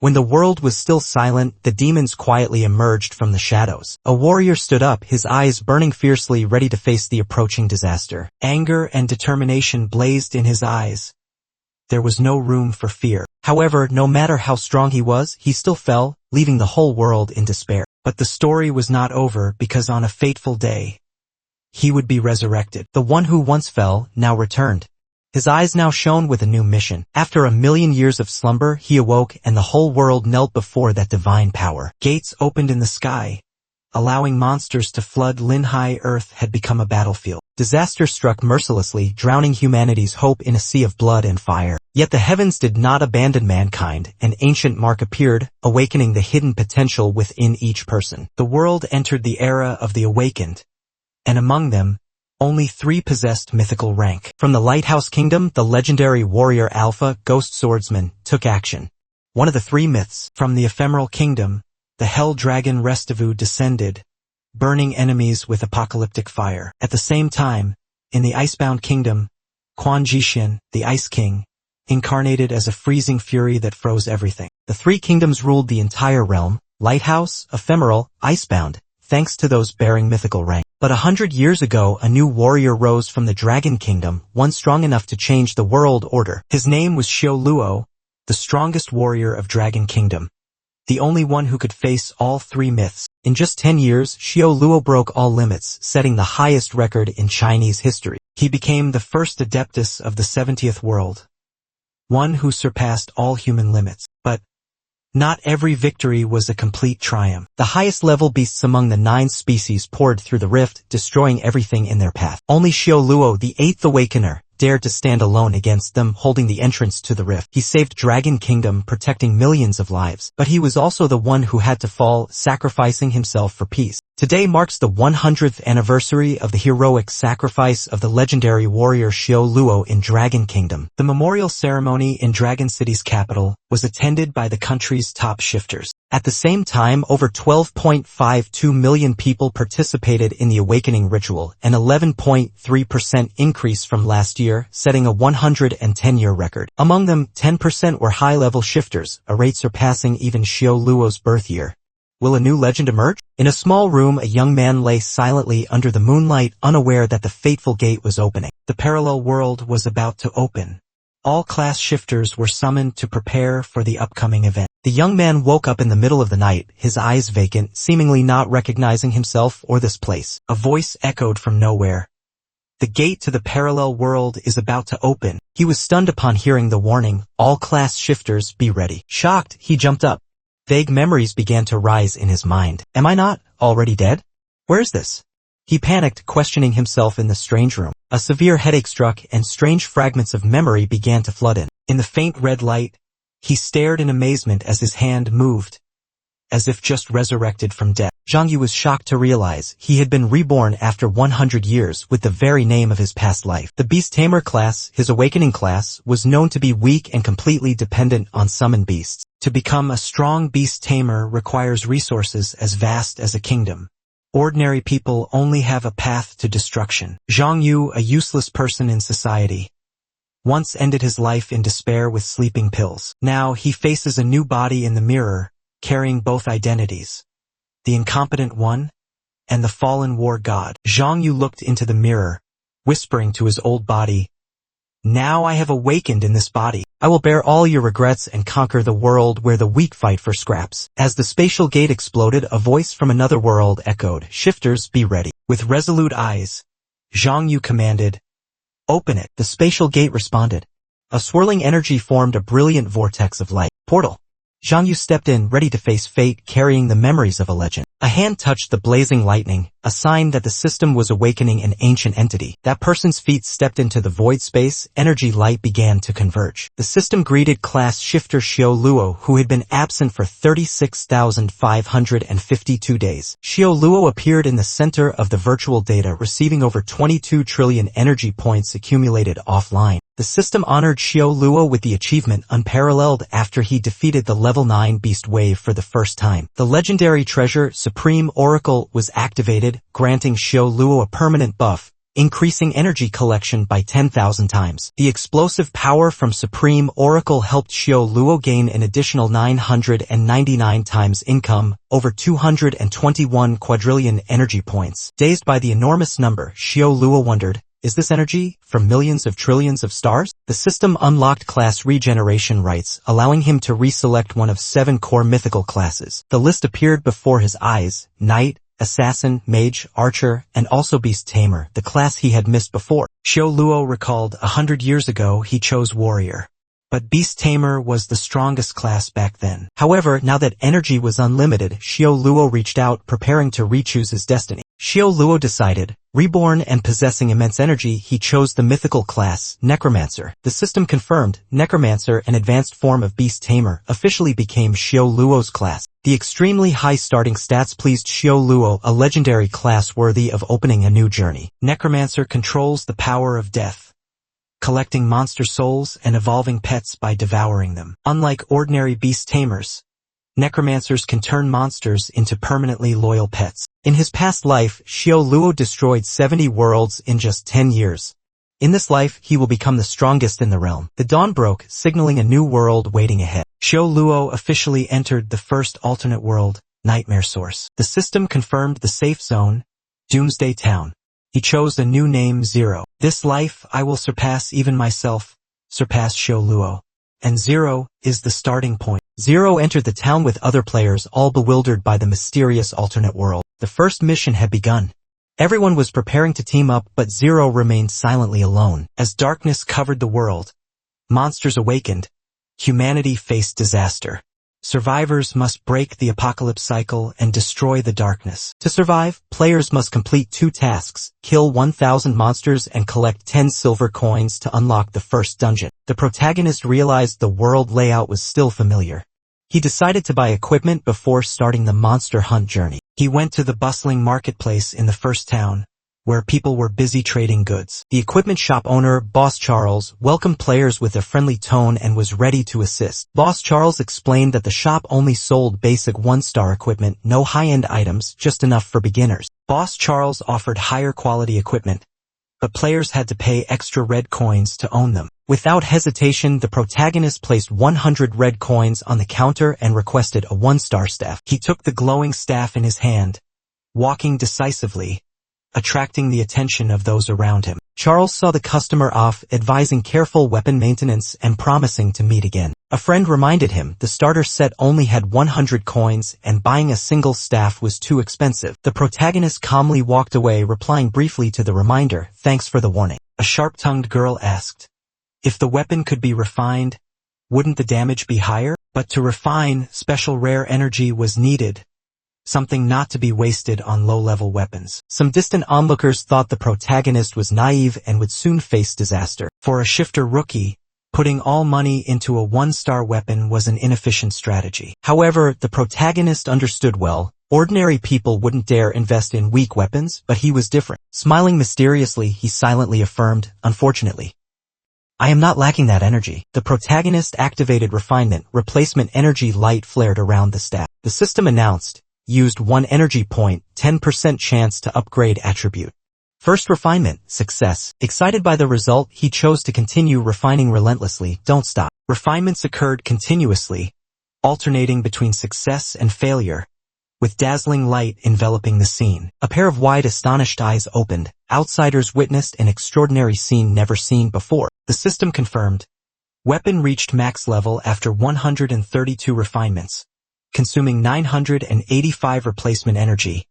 When the world was still silent, the demons quietly emerged from the shadows. A warrior stood up, his eyes burning fiercely, ready to face the approaching disaster. Anger and determination blazed in his eyes. There was no room for fear. However, no matter how strong he was, he still fell, leaving the whole world in despair. But the story was not over, because on a fateful day, he would be resurrected. The one who once fell now returned. His eyes now shone with a new mission. After 1,000,000 years of slumber, he awoke, and the whole world knelt before that divine power. Gates opened in the sky, allowing monsters to flood Linhai. Earth had become a battlefield. Disaster struck mercilessly, drowning humanity's hope in a sea of blood and fire. Yet the heavens did not abandon mankind. An ancient mark appeared, awakening the hidden potential within each person. The world entered the era of the awakened, and among them, only 3 possessed mythical rank. From the Lighthouse Kingdom, the legendary warrior Alpha, Ghost Swordsman, took action. One of the 3 myths. From the Ephemeral Kingdom, the Hell Dragon Restivu descended, burning enemies with apocalyptic fire. At the same time, in the Icebound Kingdom, Quan Jishin, the Ice King, incarnated as a freezing fury that froze everything. The 3 kingdoms ruled the entire realm: Lighthouse, Ephemeral, Icebound, thanks to those bearing mythical rank. But 100 years ago, a new warrior rose from the Dragon Kingdom, one strong enough to change the world order. His name was Xiao Luo, the strongest warrior of Dragon Kingdom, the only one who could face all 3 myths. In just 10 years, Xiao Luo broke all limits, setting the highest record in Chinese history. He became the first adeptus of the 70th world, one who surpassed all human limits. But not every victory was a complete triumph. The highest level beasts among the 9 species poured through the rift, destroying everything in their path. Only Xiao Luo, the 8th Awakener, dared to stand alone against them, holding the entrance to the rift. He saved Dragon Kingdom, protecting millions of lives. But he was also the one who had to fall, sacrificing himself for peace. Today marks the 100th anniversary of the heroic sacrifice of the legendary warrior Xiao Luo in Dragon Kingdom. The memorial ceremony in Dragon City's capital was attended by the country's top shifters. At the same time, over 12.52 million people participated in the awakening ritual, an 11.3% increase from last year, setting a 110-year record. Among them, 10% were high-level shifters, a rate surpassing even Xiao Luo's birth year. Will a new legend emerge? In a small room, a young man lay silently under the moonlight, unaware that the fateful gate was opening. The parallel world was about to open. All class shifters were summoned to prepare for the upcoming event. The young man woke up in the middle of the night, his eyes vacant, seemingly not recognizing himself or this place. A voice echoed from nowhere. The gate to the parallel world is about to open. He was stunned upon hearing the warning, all class shifters be ready. Shocked, he jumped up. Vague memories began to rise in his mind. Am I not already dead? Where's this? He panicked, questioning himself in the strange room. A severe headache struck, and strange fragments of memory began to flood in. In the faint red light, he stared in amazement as his hand moved, as if just resurrected from death. Zhang Yu was shocked to realize he had been reborn after 100 years with the very name of his past life. The Beast Tamer class, his awakening class, was known to be weak and completely dependent on summoned beasts. To become a strong beast tamer requires resources as vast as a kingdom. Ordinary people only have a path to destruction. Zhang Yu, a useless person in society, once ended his life in despair with sleeping pills. Now he faces a new body in the mirror, carrying both identities, the incompetent one and the fallen war god. Zhang Yu looked into the mirror, whispering to his old body, "Now I have awakened in this body. I will bear all your regrets and conquer the world where the weak fight for scraps." As the spatial gate exploded, a voice from another world echoed, "Shifters, be ready." With resolute eyes, Zhang Yu commanded, "Open it." The spatial gate responded. A swirling energy formed a brilliant vortex of light. Portal. Zhang Yu stepped in, ready to face fate, carrying the memories of a legend. A hand touched the blazing lightning, a sign that the system was awakening an ancient entity. That person's feet stepped into the void space, energy light began to converge. The system greeted class shifter Xiao Luo, who had been absent for 36,552 days. Xiao Luo appeared in the center of the virtual data, receiving over 22 trillion energy points accumulated offline. The system honored Xiao Luo with the achievement Unparalleled after he defeated the level 9 beast wave for the first time. The legendary treasure Supreme Oracle was activated, granting Xiao Luo a permanent buff, increasing energy collection by 10,000 times. The explosive power from Supreme Oracle helped Xiao Luo gain an additional 999 times income, over 221 quadrillion energy points. Dazed by the enormous number, Xiao Luo wondered, is this energy from millions of trillions of stars? The system unlocked class regeneration rights, allowing him to reselect one of 7 core mythical classes. The list appeared before his eyes: Knight, Assassin, Mage, Archer, and also Beast Tamer, the class he had missed before. Xiao Luo recalled 100 years ago he chose Warrior. But Beast Tamer was the strongest class back then. However, now that energy was unlimited, Xiao Luo reached out, preparing to re-choose his destiny. Xiao Luo decided, reborn and possessing immense energy, he chose the mythical class, Necromancer. The system confirmed, Necromancer, an advanced form of Beast Tamer, officially became Xiao Luo's class. The extremely high starting stats pleased Xiao Luo, a legendary class worthy of opening a new journey. Necromancer controls the power of death, collecting monster souls and evolving pets by devouring them. Unlike ordinary beast tamers, necromancers can turn monsters into permanently loyal pets. In his past life, Xiao Luo destroyed 70 worlds in just 10 years. In this life, he will become the strongest in the realm. The dawn broke, signaling a new world waiting ahead. Xiao Luo officially entered the first alternate world, Nightmare Source. The system confirmed the safe zone, Doomsday Town. He chose a new name, Zero. This life I will surpass even myself, surpass Xiao Luo. And Zero is the starting point. Zero entered the town with other players, all bewildered by the mysterious alternate world. The first mission had begun. Everyone was preparing to team up, but Zero remained silently alone. As darkness covered the world, monsters awakened. Humanity faced disaster. Survivors must break the apocalypse cycle and destroy the darkness. To survive, players must complete 2 tasks, kill 1,000 monsters and collect 10 silver coins to unlock the first dungeon. The protagonist realized the world layout was still familiar. He decided to buy equipment before starting the monster hunt journey. He went to the bustling marketplace in the first town, where people were busy trading goods. The equipment shop owner, Boss Charles, welcomed players with a friendly tone and was ready to assist. Boss Charles explained that the shop only sold basic 1-star equipment, no high-end items, just enough for beginners. Boss Charles offered higher quality equipment, but players had to pay extra red coins to own them. Without hesitation, the protagonist placed 100 red coins on the counter and requested a 1-star staff. He took the glowing staff in his hand, walking decisively, attracting the attention of those around him. Charles saw the customer off, advising careful weapon maintenance and promising to meet again. A friend reminded him the starter set only had 100 coins and buying a single staff was too expensive. The protagonist calmly walked away, replying briefly to the reminder, "Thanks for the warning." A sharp-tongued girl asked, if the weapon could be refined, wouldn't the damage be higher? But to refine, special rare energy was needed, something not to be wasted on low-level weapons. Some distant onlookers thought the protagonist was naive and would soon face disaster. For a shifter rookie, putting all money into a 1-star weapon was an inefficient strategy. However, the protagonist understood well. Ordinary people wouldn't dare invest in weak weapons, but he was different. Smiling mysteriously, he silently affirmed, "Unfortunately, I am not lacking that energy." The protagonist activated refinement. Replacement energy light flared around the staff. The system announced, used 1 energy point, 10% chance to upgrade attribute. First refinement, success. Excited by the result, he chose to continue refining relentlessly. Don't stop. Refinements occurred continuously, alternating between success and failure, with dazzling light enveloping the scene. A pair of wide, astonished eyes opened. Outsiders witnessed an extraordinary scene never seen before. The system confirmed. Weapon reached max level after 132 refinements, consuming 985 replacement energy.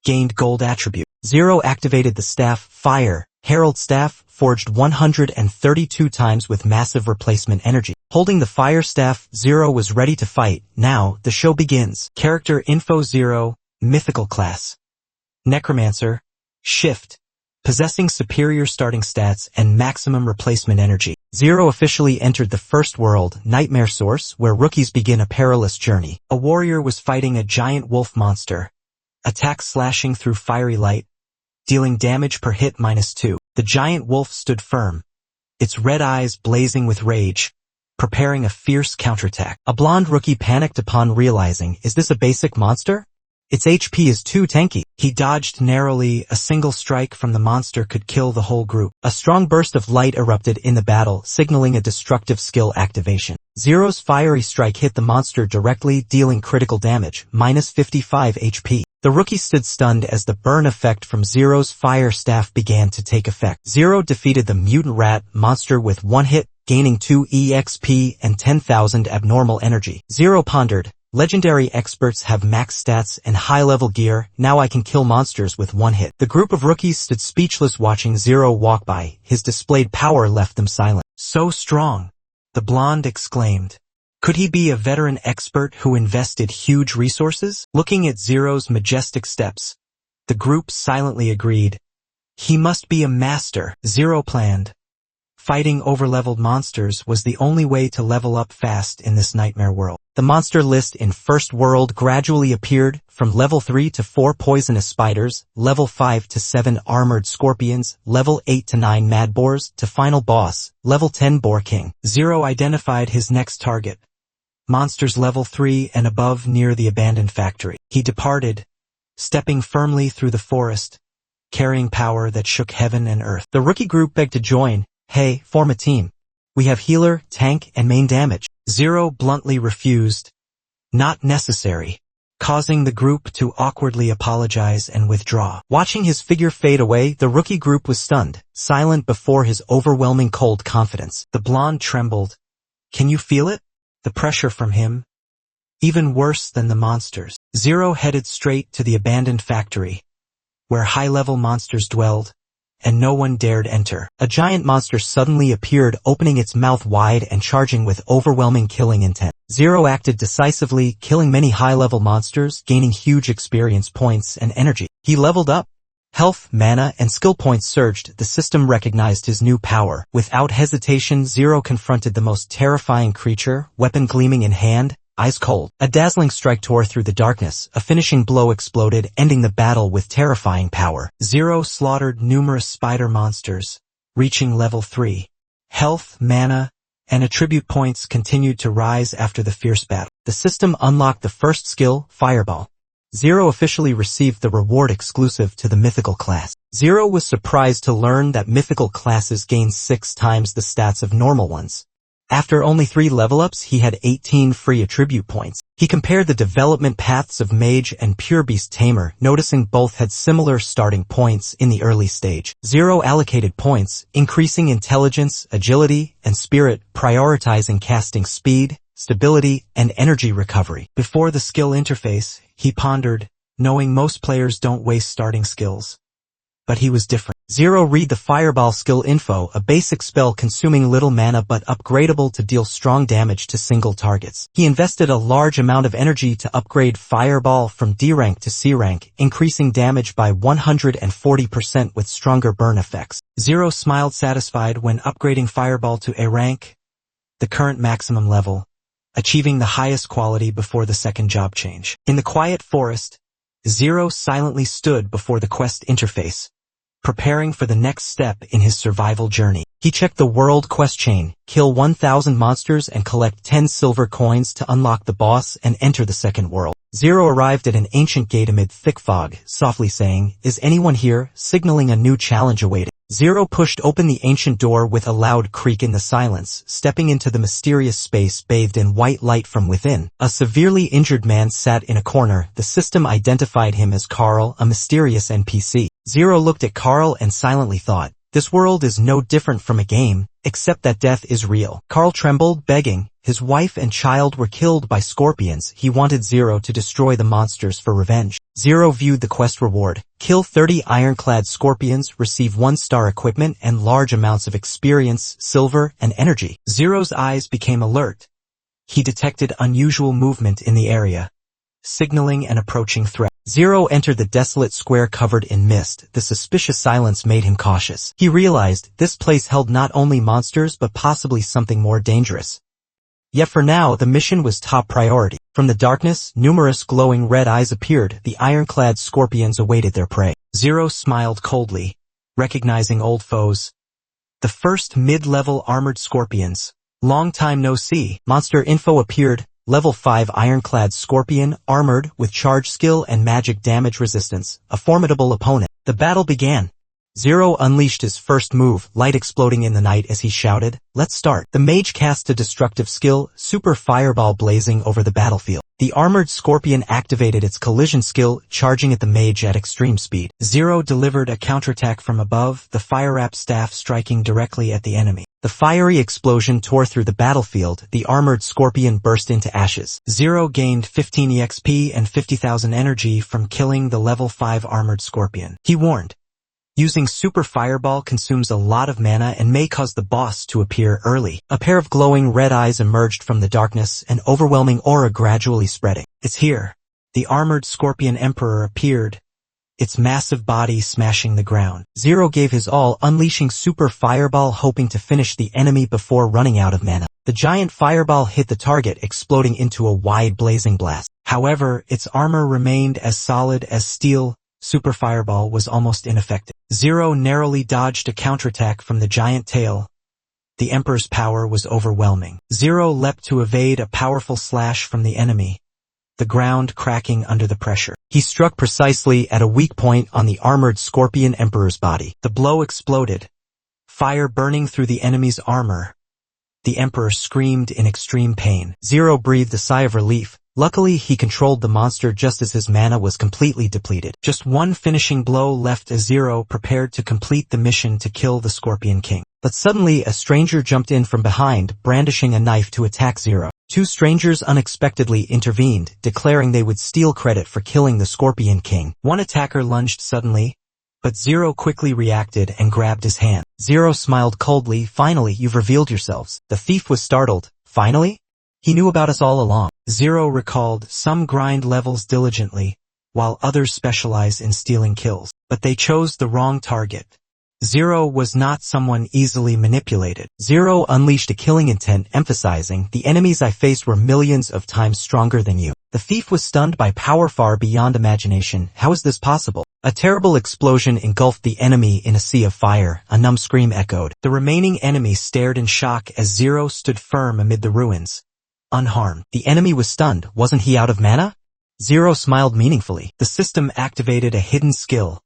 Gained gold attribute. Zero activated the staff, Fire, Herald Staff, forged 132 times with massive replacement energy. Holding the Fire Staff, Zero was ready to fight. Now, the show begins. Character info: Zero, mythical class, Necromancer, Shift, possessing superior starting stats and maximum replacement energy. Zero officially entered the first world, Nightmare Source, where rookies begin a perilous journey. A warrior was fighting a giant wolf monster, attack slashing through fiery light, dealing damage per hit -2. The giant wolf stood firm, its red eyes blazing with rage, preparing a fierce counterattack. A blonde rookie panicked upon realizing, is this a basic monster? Its HP is too tanky. He dodged narrowly. A single strike from the monster could kill the whole group. A strong burst of light erupted in the battle, signaling a destructive skill activation. Zero's fiery strike hit the monster directly, dealing critical damage, minus 55 HP. The rookie stood stunned as the burn effect from Zero's fire staff began to take effect. Zero defeated the mutant rat monster with one hit, gaining 2 EXP and 10,000 abnormal energy. Zero pondered, legendary experts have max stats and high-level gear, now I can kill monsters with one hit. The group of rookies stood speechless watching Zero walk by. His displayed power left them silent. So strong, the blonde exclaimed. Could he be a veteran expert who invested huge resources? Looking at Zero's majestic steps, the group silently agreed. He must be a master, Zero planned. Fighting overleveled monsters was the only way to level up fast in this nightmare world. The monster list in First World gradually appeared, from level 3 to 4 poisonous spiders, level 5 to 7 armored scorpions, level 8 to 9 mad boars, to final boss, level 10 boar king. Zero identified his next target. Monsters level 3 and above near the abandoned factory. He departed, stepping firmly through the forest, carrying power that shook heaven and earth. The rookie group begged to join. Hey, form a team. We have healer, tank, and main damage. Zero bluntly refused. Not necessary, causing the group to awkwardly apologize and withdraw. Watching his figure fade away, the rookie group was stunned, silent before his overwhelming cold confidence. The blonde trembled. Can you feel it? The pressure from him? Even worse than the monsters. Zero headed straight to the abandoned factory, where high-level monsters dwelled, and no one dared enter. A giant monster suddenly appeared, opening its mouth wide and charging with overwhelming killing intent. Zero acted decisively, killing many high-level monsters, gaining huge experience points and energy. He leveled up. Health, mana, and skill points surged. The system recognized his new power. Without hesitation, Zero confronted the most terrifying creature, weapon gleaming in hand, eyes cold. A dazzling strike tore through the darkness. A finishing blow exploded, ending the battle with terrifying power. Zero slaughtered numerous spider monsters, reaching level 3. Health, mana, and attribute points continued to rise after the fierce battle. The system unlocked the first skill, Fireball. Zero officially received the reward exclusive to the mythical class. Zero was surprised to learn that mythical classes gain 6 times the stats of normal ones. After only 3 level-ups, he had 18 free attribute points. He compared the development paths of Mage and Pure Beast Tamer, noticing both had similar starting points in the early stage. Zero allocated points, increasing intelligence, agility, and spirit, prioritizing casting speed, stability, and energy recovery. Before the skill interface, he pondered, knowing most players don't waste starting skills. But he was different. Zero read the Fireball skill info, a basic spell consuming little mana but upgradable to deal strong damage to single targets. He invested a large amount of energy to upgrade Fireball from D rank to C rank, increasing damage by 140% with stronger burn effects. Zero smiled satisfied when upgrading Fireball to A rank, the current maximum level, achieving the highest quality before the second job change. In the quiet forest, Zero silently stood before the quest interface, preparing for the next step in his survival journey. He checked the world quest chain, kill 1,000 monsters and collect 10 silver coins to unlock the boss and enter the second world. Zero arrived at an ancient gate amid thick fog, softly saying, "Is anyone here?" signaling a new challenge awaited. Zero pushed open the ancient door with a loud creak in the silence, stepping into the mysterious space bathed in white light from within. A severely injured man sat in a corner. The system identified him as Carl, a mysterious NPC. Zero looked at Carl and silently thought, this world is no different from a game, except that death is real. Carl trembled, begging. His wife and child were killed by scorpions. He wanted Zero to destroy the monsters for revenge. Zero viewed the quest reward. Kill 30 ironclad scorpions, receive 1-star equipment and large amounts of experience, silver, and energy. Zero's eyes became alert. He detected unusual movement in the area, signaling an approaching threat. Zero entered the desolate square covered in mist. The suspicious silence made him cautious. He realized this place held not only monsters but possibly something more dangerous. Yet for now, the mission was top priority. From the darkness, numerous glowing red eyes appeared. The ironclad scorpions awaited their prey. Zero smiled coldly, recognizing old foes. The first mid-level armored scorpions. Long time no see. Monster info appeared. level 5 ironclad scorpion, armored with charge skill and magic damage resistance, a formidable opponent. The battle began. Zero unleashed his first move, light exploding in the night as he shouted, "Let's start." The mage cast a destructive skill, super fireball blazing over the battlefield. The armored scorpion activated its collision skill, charging at the mage at extreme speed. Zero delivered a counterattack from above, the fire wrap staff striking directly at the enemy. The fiery explosion tore through the battlefield, the armored scorpion burst into ashes. Zero gained 15 EXP and 50,000 energy from killing the level 5 armored scorpion. He warned, "Using Super Fireball consumes a lot of mana and may cause the boss to appear early." A pair of glowing red eyes emerged from the darkness, an overwhelming aura gradually spreading. "It's here." The armored scorpion emperor appeared, its massive body smashing the ground. Zero gave his all, unleashing Super Fireball, hoping to finish the enemy before running out of mana. The giant fireball hit the target, exploding into a wide blazing blast. However, its armor remained as solid as steel. Super Fireball was almost ineffective. Zero narrowly dodged a counterattack from the giant tail. The Emperor's power was overwhelming. Zero leapt to evade a powerful slash from the enemy, the ground cracking under the pressure. He struck precisely at a weak point on the armored Scorpion Emperor's body. The blow exploded, fire burning through the enemy's armor. The Emperor screamed in extreme pain. Zero breathed a sigh of relief. Luckily, he controlled the monster just as his mana was completely depleted. Just one finishing blow left as Zero prepared to complete the mission to kill the Scorpion King. But suddenly, a stranger jumped in from behind, brandishing a knife to attack Zero. Two strangers unexpectedly intervened, declaring they would steal credit for killing the Scorpion King. One attacker lunged suddenly, but Zero quickly reacted and grabbed his hand. Zero smiled coldly. "Finally, you've revealed yourselves." The thief was startled. "Finally? He knew about us all along." Zero recalled, "Some grind levels diligently, while others specialize in stealing kills. But they chose the wrong target." Zero was not someone easily manipulated. Zero unleashed a killing intent, emphasizing, "The enemies I faced were millions of times stronger than you." The thief was stunned by power far beyond imagination. How is this possible? A terrible explosion engulfed the enemy in a sea of fire. A numb scream echoed. The remaining enemies stared in shock as Zero stood firm amid the ruins, unharmed. The enemy was stunned. Wasn't he out of mana? Zero smiled meaningfully. The system activated a hidden skill,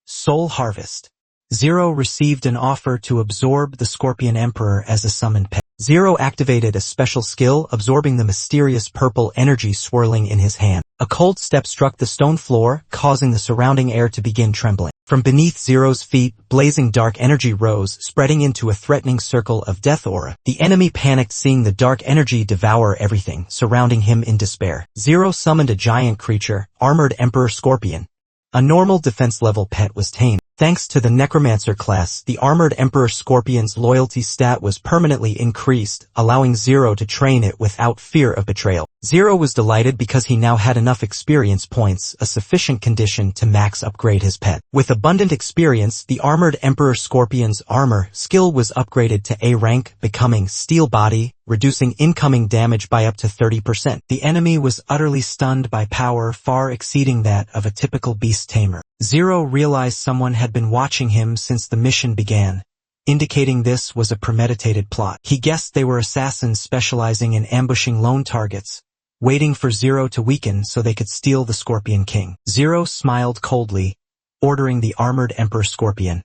Soul Harvest. Zero received an offer to absorb the Scorpion Emperor as a summoned pet. Zero activated a special skill, absorbing the mysterious purple energy swirling in his hand. A cold step struck the stone floor, causing the surrounding air to begin trembling. From beneath Zero's feet, blazing dark energy rose, spreading into a threatening circle of death aura. The enemy panicked, seeing the dark energy devour everything, surrounding him in despair. Zero summoned a giant creature, Armored Emperor Scorpion. A normal defense-level pet was tamed. Thanks to the Necromancer class, the Armored Emperor Scorpion's loyalty stat was permanently increased, allowing Zero to train it without fear of betrayal. Zero was delighted because he now had enough experience points, a sufficient condition to max upgrade his pet. With abundant experience, the Armored Emperor Scorpion's armor skill was upgraded to A rank, becoming Steel Body, reducing incoming damage by up to 30%. The enemy was utterly stunned by power far exceeding that of a typical beast tamer. Zero realized someone had been watching him since the mission began, indicating this was a premeditated plot. He guessed they were assassins specializing in ambushing lone targets, waiting for Zero to weaken so they could steal the Scorpion King. Zero smiled coldly, ordering the Armored Emperor Scorpion,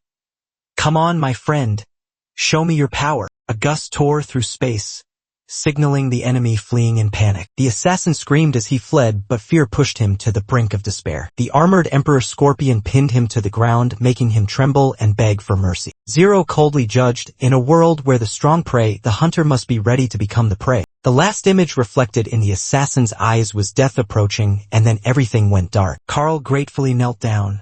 "Come on, my friend. Show me your power." A gust tore through space, signaling the enemy fleeing in panic. The assassin screamed as he fled, but fear pushed him to the brink of despair. The Armored Emperor Scorpion pinned him to the ground, making him tremble and beg for mercy. Zero coldly judged, in a world where the strong prey, the hunter must be ready to become the prey. The last image reflected in the assassin's eyes was death approaching, and then everything went dark. Carl gratefully knelt down,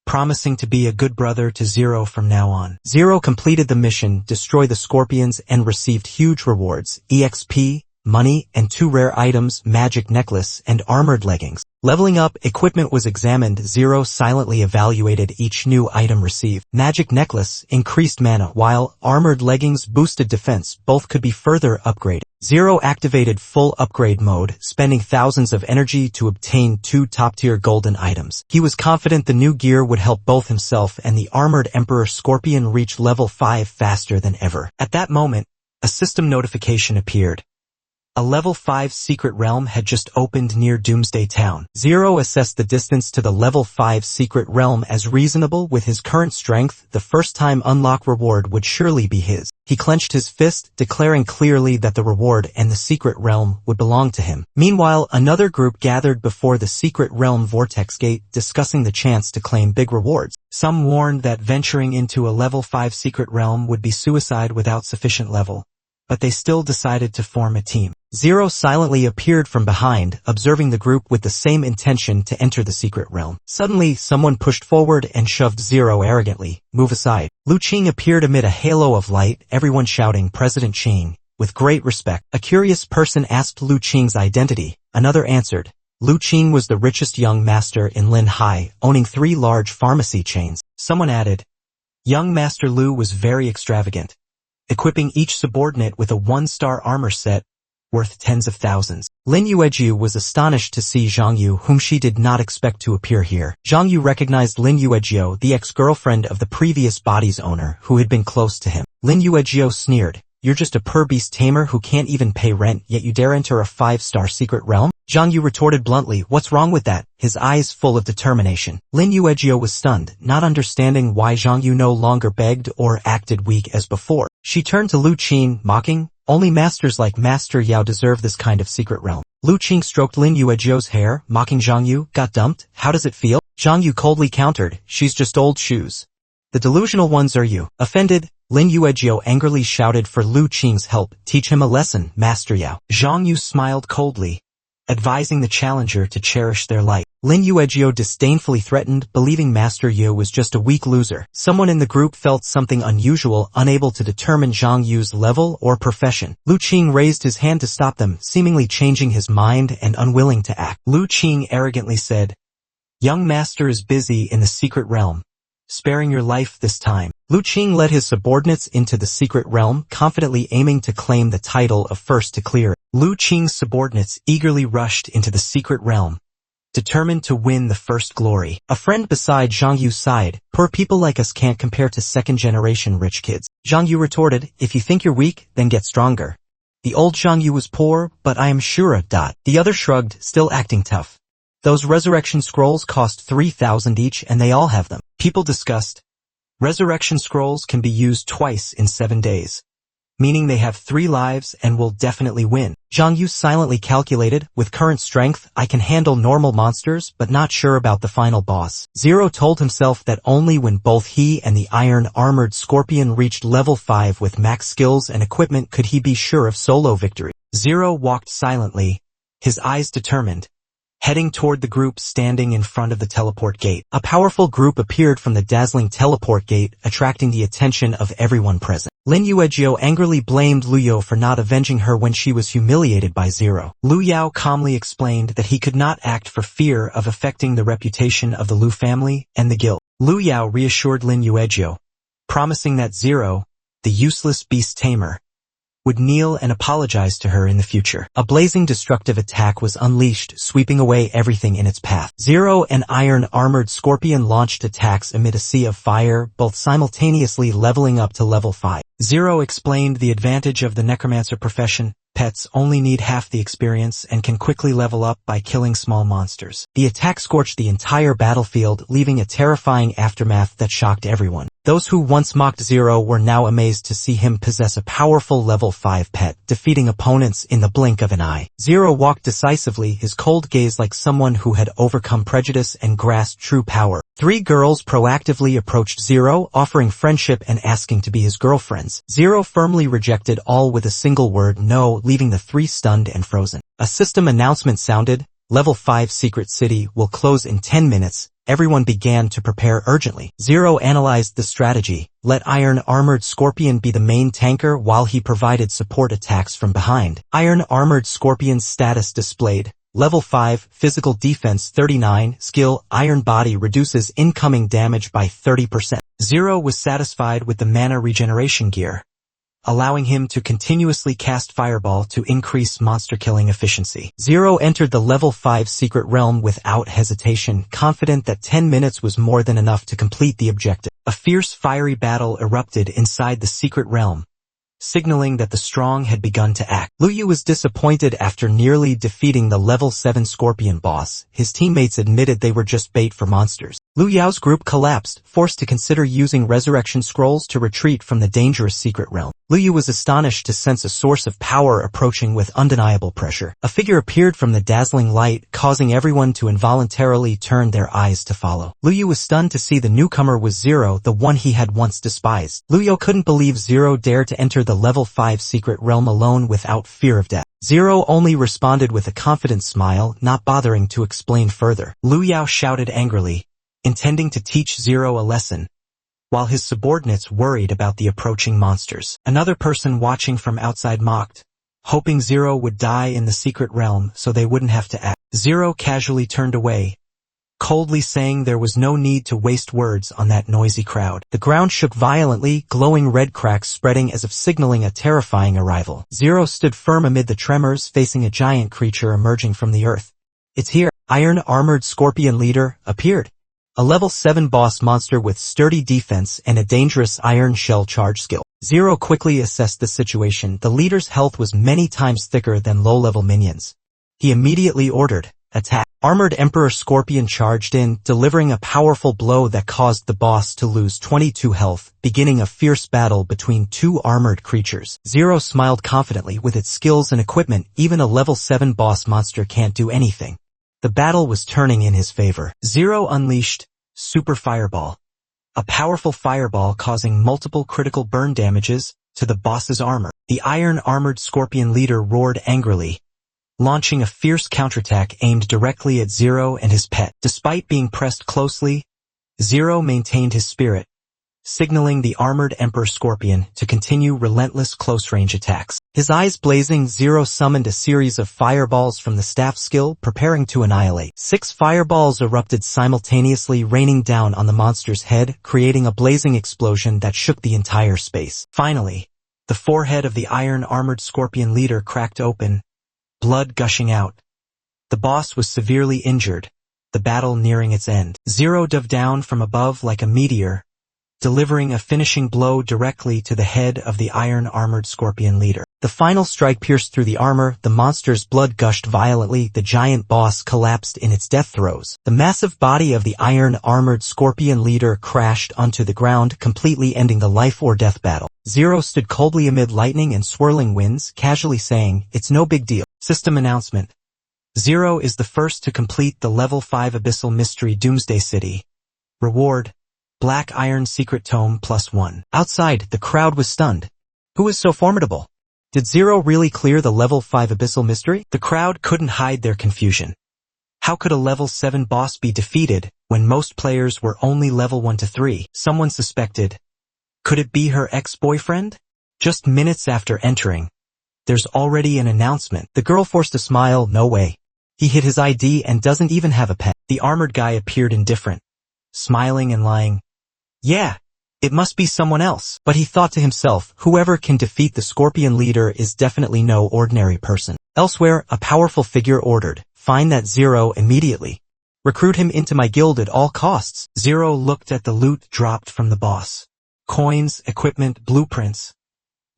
promising to be a good brother to Zero from now on. Zero completed the mission, destroy the scorpions, and received huge rewards, EXP, money, and 2 rare items, magic necklace, and armored leggings. Leveling up, equipment was examined. Zero silently evaluated each new item received. Magic necklace increased mana, while armored leggings boosted defense. Both could be further upgraded. Zero activated full upgrade mode, spending thousands of energy to obtain 2 top-tier golden items. He was confident the new gear would help both himself and the Armored Emperor Scorpion reach level 5 faster than ever. At that moment, a system notification appeared. A level 5 secret realm had just opened near Doomsday Town. Zero assessed the distance to the level 5 secret realm as reasonable. With his current strength, the first-time unlock reward would surely be his. He clenched his fist, declaring clearly that the reward and the secret realm would belong to him. Meanwhile, another group gathered before the secret realm vortex gate, discussing the chance to claim big rewards. Some warned that venturing into a level 5 secret realm would be suicide without sufficient level, but they still decided to form a team. Zero silently appeared from behind, observing the group with the same intention to enter the secret realm. Suddenly, someone pushed forward and shoved Zero arrogantly. "Move aside." Lu Qing appeared amid a halo of light, everyone shouting, "President Qing." With great respect, a curious person asked Lu Qing's identity. Another answered. Lu Qing was the richest young master in Lin Hai, owning 3 large pharmacy chains. Someone added, "Young Master Lu was very extravagant, equipping each subordinate with a 1-star armor set worth tens of thousands." Lin Yuejiu was astonished to see Zhang Yu, whom she did not expect to appear here. Zhang Yu recognized Lin Yuejiu, the ex-girlfriend of the previous body's owner, who had been close to him. Lin Yuejiu sneered, "You're just a per-beast tamer who can't even pay rent, yet you dare enter a 5-star secret realm?" Zhang Yu retorted bluntly, "What's wrong with that?" his eyes full of determination. Lin Yuejiu was stunned, not understanding why Zhang Yu no longer begged or acted weak as before. She turned to Lu Qing, mocking, "Only masters like Master Yao deserve this kind of secret realm." Lu Qing stroked Lin Yuejiu's hair, mocking Zhang Yu, "Got dumped? How does it feel?" Zhang Yu coldly countered, "She's just old shoes. The delusional ones are you." Offended, Lin Yuejiu angrily shouted for Lu Qing's help. "Teach him a lesson, Master Yao." Zhang Yu smiled coldly, advising the challenger to cherish their light. Lin Yuejiu disdainfully threatened, believing Master Yu was just a weak loser. Someone in the group felt something unusual, unable to determine Zhang Yu's level or profession. Lu Qing raised his hand to stop them, seemingly changing his mind and unwilling to act. Lu Qing arrogantly said, "Young Master is busy in the secret realm, sparing your life this time." Lu Qing led his subordinates into the secret realm, confidently aiming to claim the title of first to clear it. Lu Qing's subordinates eagerly rushed into the secret realm, determined to win the first glory. A friend beside Zhang Yu sighed, "Poor people like us can't compare to second-generation rich kids." Zhang Yu retorted, "If you think you're weak, then get stronger. The old Zhang Yu was poor, but I am sure. The other shrugged, still acting tough. "Those resurrection scrolls cost 3,000 each and they all have them." People discussed, "Resurrection scrolls can be used twice in 7 days, meaning they have 3 lives and will definitely win." Zhang Yu silently calculated, "With current strength, I can handle normal monsters, but not sure about the final boss." Zero told himself that only when both he and the iron-armored scorpion reached level 5 with max skills and equipment could he be sure of solo victory. Zero walked silently, his eyes determined, heading toward the group standing in front of the teleport gate. A powerful group appeared from the dazzling teleport gate, attracting the attention of everyone present. Lin Yuejiu angrily blamed Lu Yao for not avenging her when she was humiliated by Zero. Lu Yao calmly explained that he could not act for fear of affecting the reputation of the Lu family and the guild. Lu Yao reassured Lin Yuejiu, promising that Zero, the useless beast tamer, would kneel and apologize to her in the future. A blazing destructive attack was unleashed, sweeping away everything in its path. Zero and iron-armored scorpion launched attacks amid a sea of fire, both simultaneously leveling up to level 5. Zero explained the advantage of the necromancer profession. Pets only need half the experience and can quickly level up by killing small monsters. The attack scorched the entire battlefield, leaving a terrifying aftermath that shocked everyone. Those who once mocked Zero were now amazed to see him possess a powerful level 5 pet, defeating opponents in the blink of an eye. Zero walked decisively, his cold gaze like someone who had overcome prejudice and grasped true power. 3 girls proactively approached Zero, offering friendship and asking to be his girlfriends. Zero firmly rejected all with a single word, no, leaving the 3 stunned and frozen. A system announcement sounded, "Level 5 Secret City will close in 10 minutes. Everyone began to prepare urgently. Zero analyzed the strategy. Let iron-armored Scorpion be the main tanker while he provided support attacks from behind. Iron-armored Scorpion's status displayed. Level 5, Physical Defense 39, Skill, Iron Body reduces incoming damage by 30%. Zero was satisfied with the mana regeneration gear, allowing him to continuously cast Fireball to increase monster killing efficiency. Zero entered the level 5 secret realm without hesitation, confident that 10 minutes was more than enough to complete the objective. A fierce fiery battle erupted inside the secret realm, signaling that the strong had begun to act. Luyu was disappointed after nearly defeating the level 7 scorpion boss. His teammates admitted they were just bait for monsters. Lu Yao's group collapsed, forced to consider using resurrection scrolls to retreat from the dangerous secret realm. Luyu was astonished to sense a source of power approaching with undeniable pressure. A figure appeared from the dazzling light, causing everyone to involuntarily turn their eyes to follow. Luyu was stunned to see the newcomer was Zero, the one he had once despised. Luyu couldn't believe Zero dared to enter the level 5 secret realm alone without fear of death. Zero only responded with a confident smile, not bothering to explain further. Lu Yao shouted angrily, intending to teach Zero a lesson, while his subordinates worried about the approaching monsters. Another person watching from outside mocked, hoping Zero would die in the secret realm so they wouldn't have to act. Zero casually turned away, coldly saying there was no need to waste words on that noisy crowd. The ground shook violently, glowing red cracks spreading as if signaling a terrifying arrival. Zero stood firm amid the tremors, facing a giant creature emerging from the earth. "It's here." Iron-armored scorpion leader appeared. A level 7 boss monster with sturdy defense and a dangerous iron shell charge skill. Zero quickly assessed the situation. The leader's health was many times thicker than low-level minions. He immediately ordered, "Attack." Armored Emperor Scorpion charged in, delivering a powerful blow that caused the boss to lose 22 health, beginning a fierce battle between two armored creatures. Zero smiled confidently. With its skills and equipment, even a level 7 boss monster can't do anything. The battle was turning in his favor. Zero unleashed Super Fireball, a powerful fireball causing multiple critical burn damages to the boss's armor. The iron-armored scorpion leader roared angrily, launching a fierce counterattack aimed directly at Zero and his pet. Despite being pressed closely, Zero maintained his spirit, signaling the armored Emperor Scorpion to continue relentless close-range attacks. His eyes blazing, Zero summoned a series of fireballs from the staff skill, preparing to annihilate. 6 fireballs erupted simultaneously, raining down on the monster's head, creating a blazing explosion that shook the entire space. Finally, the forehead of the iron-armored scorpion leader cracked open, blood gushing out. The boss was severely injured, the battle nearing its end. Zero dove down from above like a meteor, delivering a finishing blow directly to the head of the iron-armored scorpion leader. The final strike pierced through the armor, the monster's blood gushed violently, the giant boss collapsed in its death throes. The massive body of the iron-armored scorpion leader crashed onto the ground, completely ending the life-or-death battle. Zero stood coldly amid lightning and swirling winds, casually saying, "It's no big deal." System announcement. Zero is the first to complete the level 5 Abyssal Mystery Doomsday City. Reward: Black Iron Secret Tome +1. Outside, the crowd was stunned. Who is so formidable? Did Zero really clear the level 5 Abyssal Mystery? The crowd couldn't hide their confusion. How could a level 7 boss be defeated when most players were only level 1 to 3? Someone suspected. Could it be her ex-boyfriend? Just minutes after entering, there's already an announcement. The girl forced a smile. No way. He hid his ID and doesn't even have a pet. The armored guy appeared indifferent, smiling and lying. "Yeah, it must be someone else." But he thought to himself, whoever can defeat the scorpion leader is definitely no ordinary person. Elsewhere, a powerful figure ordered, "Find that Zero immediately. Recruit him into my guild at all costs." Zero looked at the loot dropped from the boss. Coins, equipment, blueprints.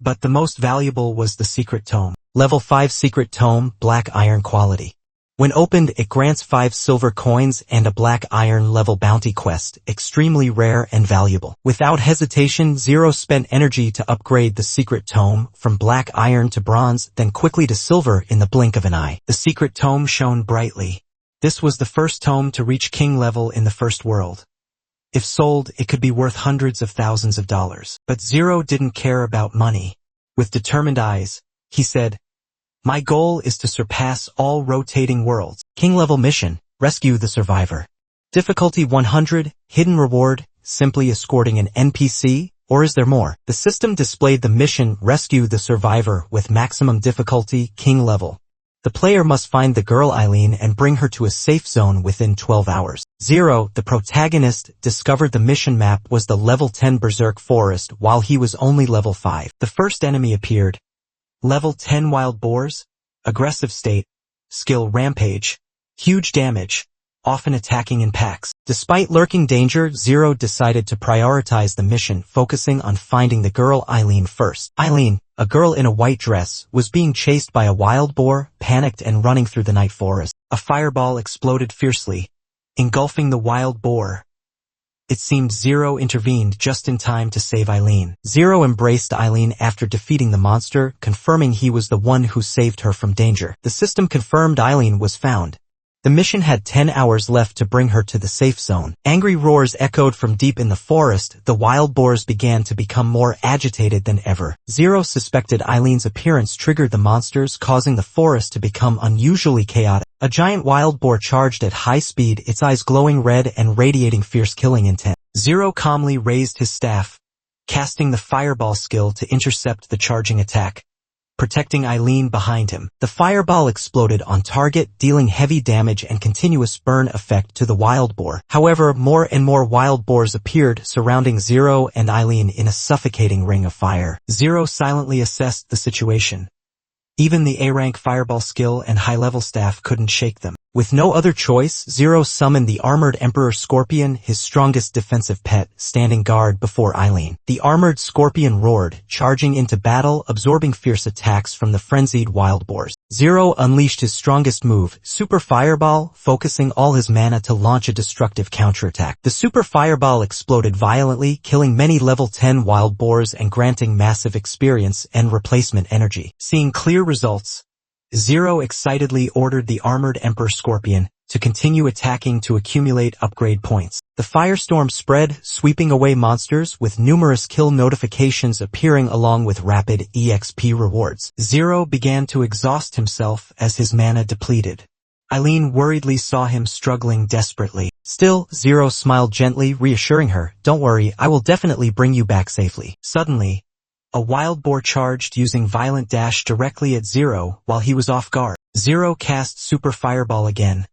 But the most valuable was the secret tome. Level 5 secret tome, black iron quality. When opened, it grants 5 silver coins and a black iron level bounty quest, extremely rare and valuable. Without hesitation, Zero spent energy to upgrade the secret tome from black iron to bronze, then quickly to silver in the blink of an eye. The secret tome shone brightly. This was the first tome to reach king level in the first world. If sold, it could be worth hundreds of thousands of dollars. But Zero didn't care about money. With determined eyes, he said, "My goal is to surpass all rotating worlds. King level mission, rescue the survivor. Difficulty 100, hidden reward, simply escorting an NPC, or is there more?" The system displayed the mission, rescue the survivor, with maximum difficulty, king level. The player must find the girl Eileen and bring her to a safe zone within 12 hours. Zero, the protagonist, discovered the mission map was the level 10 Berserk Forest while he was only level 5. The first enemy appeared. Level 10 Wild Boars, aggressive state, skill Rampage, huge damage, often attacking in packs. Despite lurking danger, Zero decided to prioritize the mission, focusing on finding the girl Eileen first. Eileen, a girl in a white dress, was being chased by a wild boar, panicked and running through the night forest. A fireball exploded fiercely, engulfing the wild boar. It seemed Zero intervened just in time to save Eileen. Zero embraced Eileen after defeating the monster, confirming he was the one who saved her from danger. The system confirmed Eileen was found. The mission had 10 hours left to bring her to the safe zone. Angry roars echoed from deep in the forest. The wild boars began to become more agitated than ever. Zero suspected Eileen's appearance triggered the monsters, causing the forest to become unusually chaotic. A giant wild boar charged at high speed, its eyes glowing red and radiating fierce killing intent. Zero calmly raised his staff, casting the fireball skill to intercept the charging attack, protecting Eileen behind him. The fireball exploded on target, dealing heavy damage and continuous burn effect to the wild boar. However, more and more wild boars appeared, surrounding Zero and Eileen in a suffocating ring of fire. Zero silently assessed the situation. Even the A-rank fireball skill and high-level staff couldn't shake them. With no other choice, Zero summoned the armored Emperor Scorpion, his strongest defensive pet, standing guard before Eileen. The armored scorpion roared, charging into battle, absorbing fierce attacks from the frenzied wild boars. Zero unleashed his strongest move, Super Fireball, focusing all his mana to launch a destructive counterattack. The Super Fireball exploded violently, killing many level 10 wild boars and granting massive experience and replacement energy. Seeing clear results, Zero excitedly ordered the armored Emperor Scorpion to continue attacking to accumulate upgrade points. The firestorm spread, sweeping away monsters, with numerous kill notifications appearing along with rapid EXP rewards. Zero began to exhaust himself as his mana depleted. Eileen worriedly saw him struggling desperately. Still, Zero smiled gently, reassuring her, "Don't worry, I will definitely bring you back safely." Suddenly, a wild boar charged using violent dash directly at Zero while he was off guard. Zero cast Super Fireball again,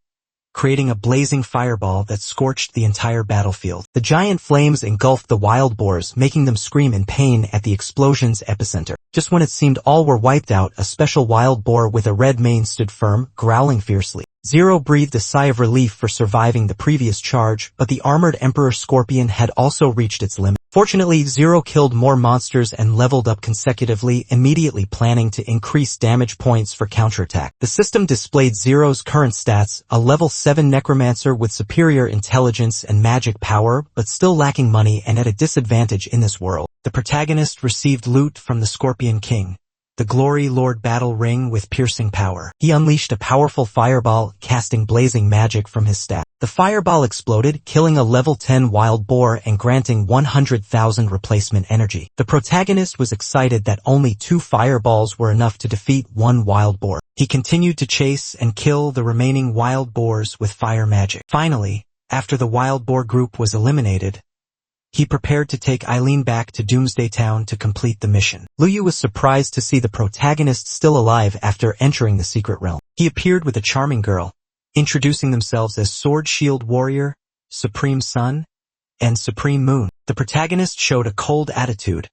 creating a blazing fireball that scorched the entire battlefield. The giant flames engulfed the wild boars, making them scream in pain at the explosion's epicenter. Just when it seemed all were wiped out, a special wild boar with a red mane stood firm, growling fiercely. Zero breathed a sigh of relief for surviving the previous charge, but the armored Emperor Scorpion had also reached its limit. Fortunately, Zero killed more monsters and leveled up consecutively, immediately planning to increase damage points for counterattack. The system displayed Zero's current stats, a level 7 necromancer with superior intelligence and magic power, but still lacking money and at a disadvantage in this world. The protagonist received loot from the Scorpion King, the Glory Lord battle ring with piercing power. He unleashed a powerful fireball, casting blazing magic from his staff. The fireball exploded, killing a level 10 wild boar and granting 100,000 replacement energy. The protagonist was excited that only 2 fireballs were enough to defeat 1 wild boar. He continued to chase and kill the remaining wild boars with fire magic. Finally, after the wild boar group was eliminated, he prepared to take Eileen back to Doomsday Town to complete the mission. Luyu was surprised to see the protagonist still alive after entering the secret realm. He appeared with a charming girl, introducing themselves as Sword Shield Warrior, Supreme Sun, and Supreme Moon. The protagonist showed a cold attitude,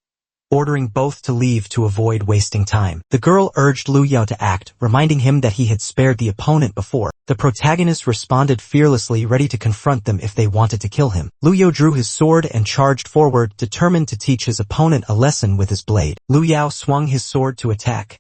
ordering both to leave to avoid wasting time. The girl urged Lu Yao to act, reminding him that he had spared the opponent before. The protagonist responded fearlessly, ready to confront them if they wanted to kill him. Lu Yao drew his sword and charged forward, determined to teach his opponent a lesson with his blade. Lu Yao swung his sword to attack,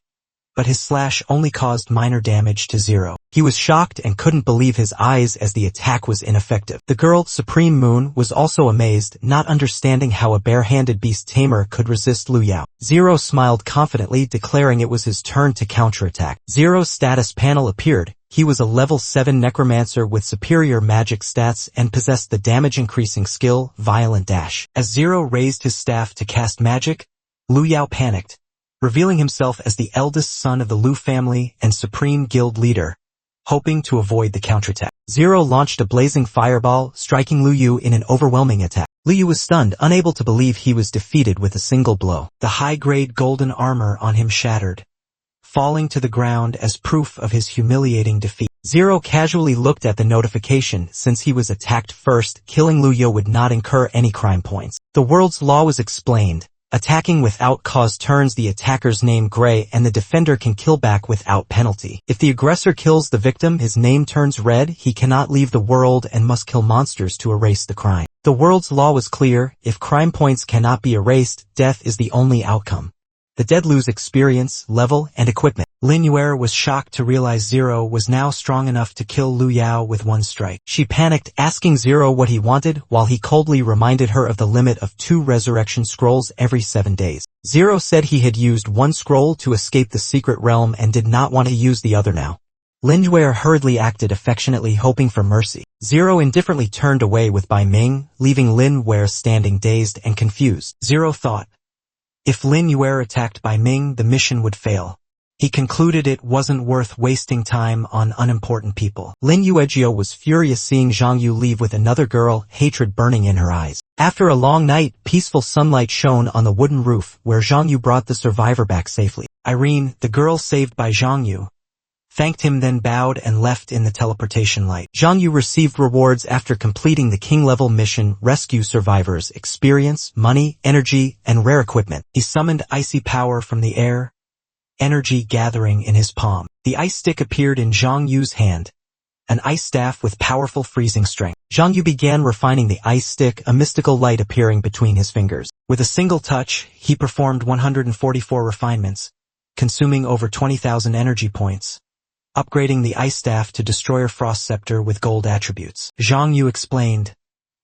but his slash only caused minor damage to Zero. He was shocked and couldn't believe his eyes as the attack was ineffective. The girl, Supreme Moon, was also amazed, not understanding how a bare-handed beast tamer could resist Lu Yao. Zero smiled confidently, declaring it was his turn to counterattack. Zero's status panel appeared. He was a level 7 necromancer with superior magic stats and possessed the damage-increasing skill, Violent Dash. As Zero raised his staff to cast magic, Lu Yao panicked, revealing himself as the eldest son of the Lu family and supreme guild leader, hoping to avoid the counterattack. Zero launched a blazing fireball, striking Lu Yu in an overwhelming attack. Lu Yu was stunned, unable to believe he was defeated with a single blow. The high-grade golden armor on him shattered, falling to the ground as proof of his humiliating defeat. Zero casually looked at the notification. Since he was attacked first, killing Lu Yu would not incur any crime points. The world's law was explained. Attacking without cause turns the attacker's name gray and the defender can kill back without penalty. If the aggressor kills the victim, his name turns red, he cannot leave the world and must kill monsters to erase the crime. The world's law was clear: if crime points cannot be erased, death is the only outcome. The dead lose experience, level, and equipment. Lin Yuer was shocked to realize Zero was now strong enough to kill Lu Yao with one strike. She panicked, asking Zero what he wanted, while he coldly reminded her of the limit of 2 resurrection scrolls every 7 days. Zero said he had used one scroll to escape the secret realm and did not want to use the other now. Lin Yuer hurriedly acted affectionately, hoping for mercy. Zero indifferently turned away with Bai Ming, leaving Lin Yuer standing dazed and confused. Zero thought, if Lin Yuer attacked Bai Ming, the mission would fail. He concluded it wasn't worth wasting time on unimportant people. Lin Yuejio was furious seeing Zhang Yu leave with another girl, hatred burning in her eyes. After a long night, peaceful sunlight shone on the wooden roof where Zhang Yu brought the survivor back safely. Irene, the girl saved by Zhang Yu, thanked him, then bowed and left in the teleportation light. Zhang Yu received rewards after completing the king-level mission: rescue survivors, experience, money, energy, and rare equipment. He summoned icy power from the air, energy gathering in his palm. The ice stick appeared in Zhang Yu's hand, an ice staff with powerful freezing strength. Zhang Yu began refining the ice stick, a mystical light appearing between his fingers. With a single touch, he performed 144 refinements, consuming over 20,000 energy points, upgrading the ice staff to Destroyer Frost Scepter with gold attributes. Zhang Yu explained,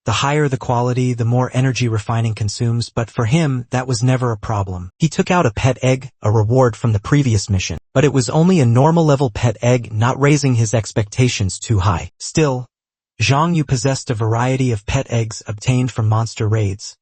the higher the quality, the more energy refining consumes, but for him, that was never a problem. He took out a pet egg, a reward from the previous mission, but it was only a normal level pet egg, not raising his expectations too high. Still, Zhang Yu possessed a variety of pet eggs obtained from monster raids.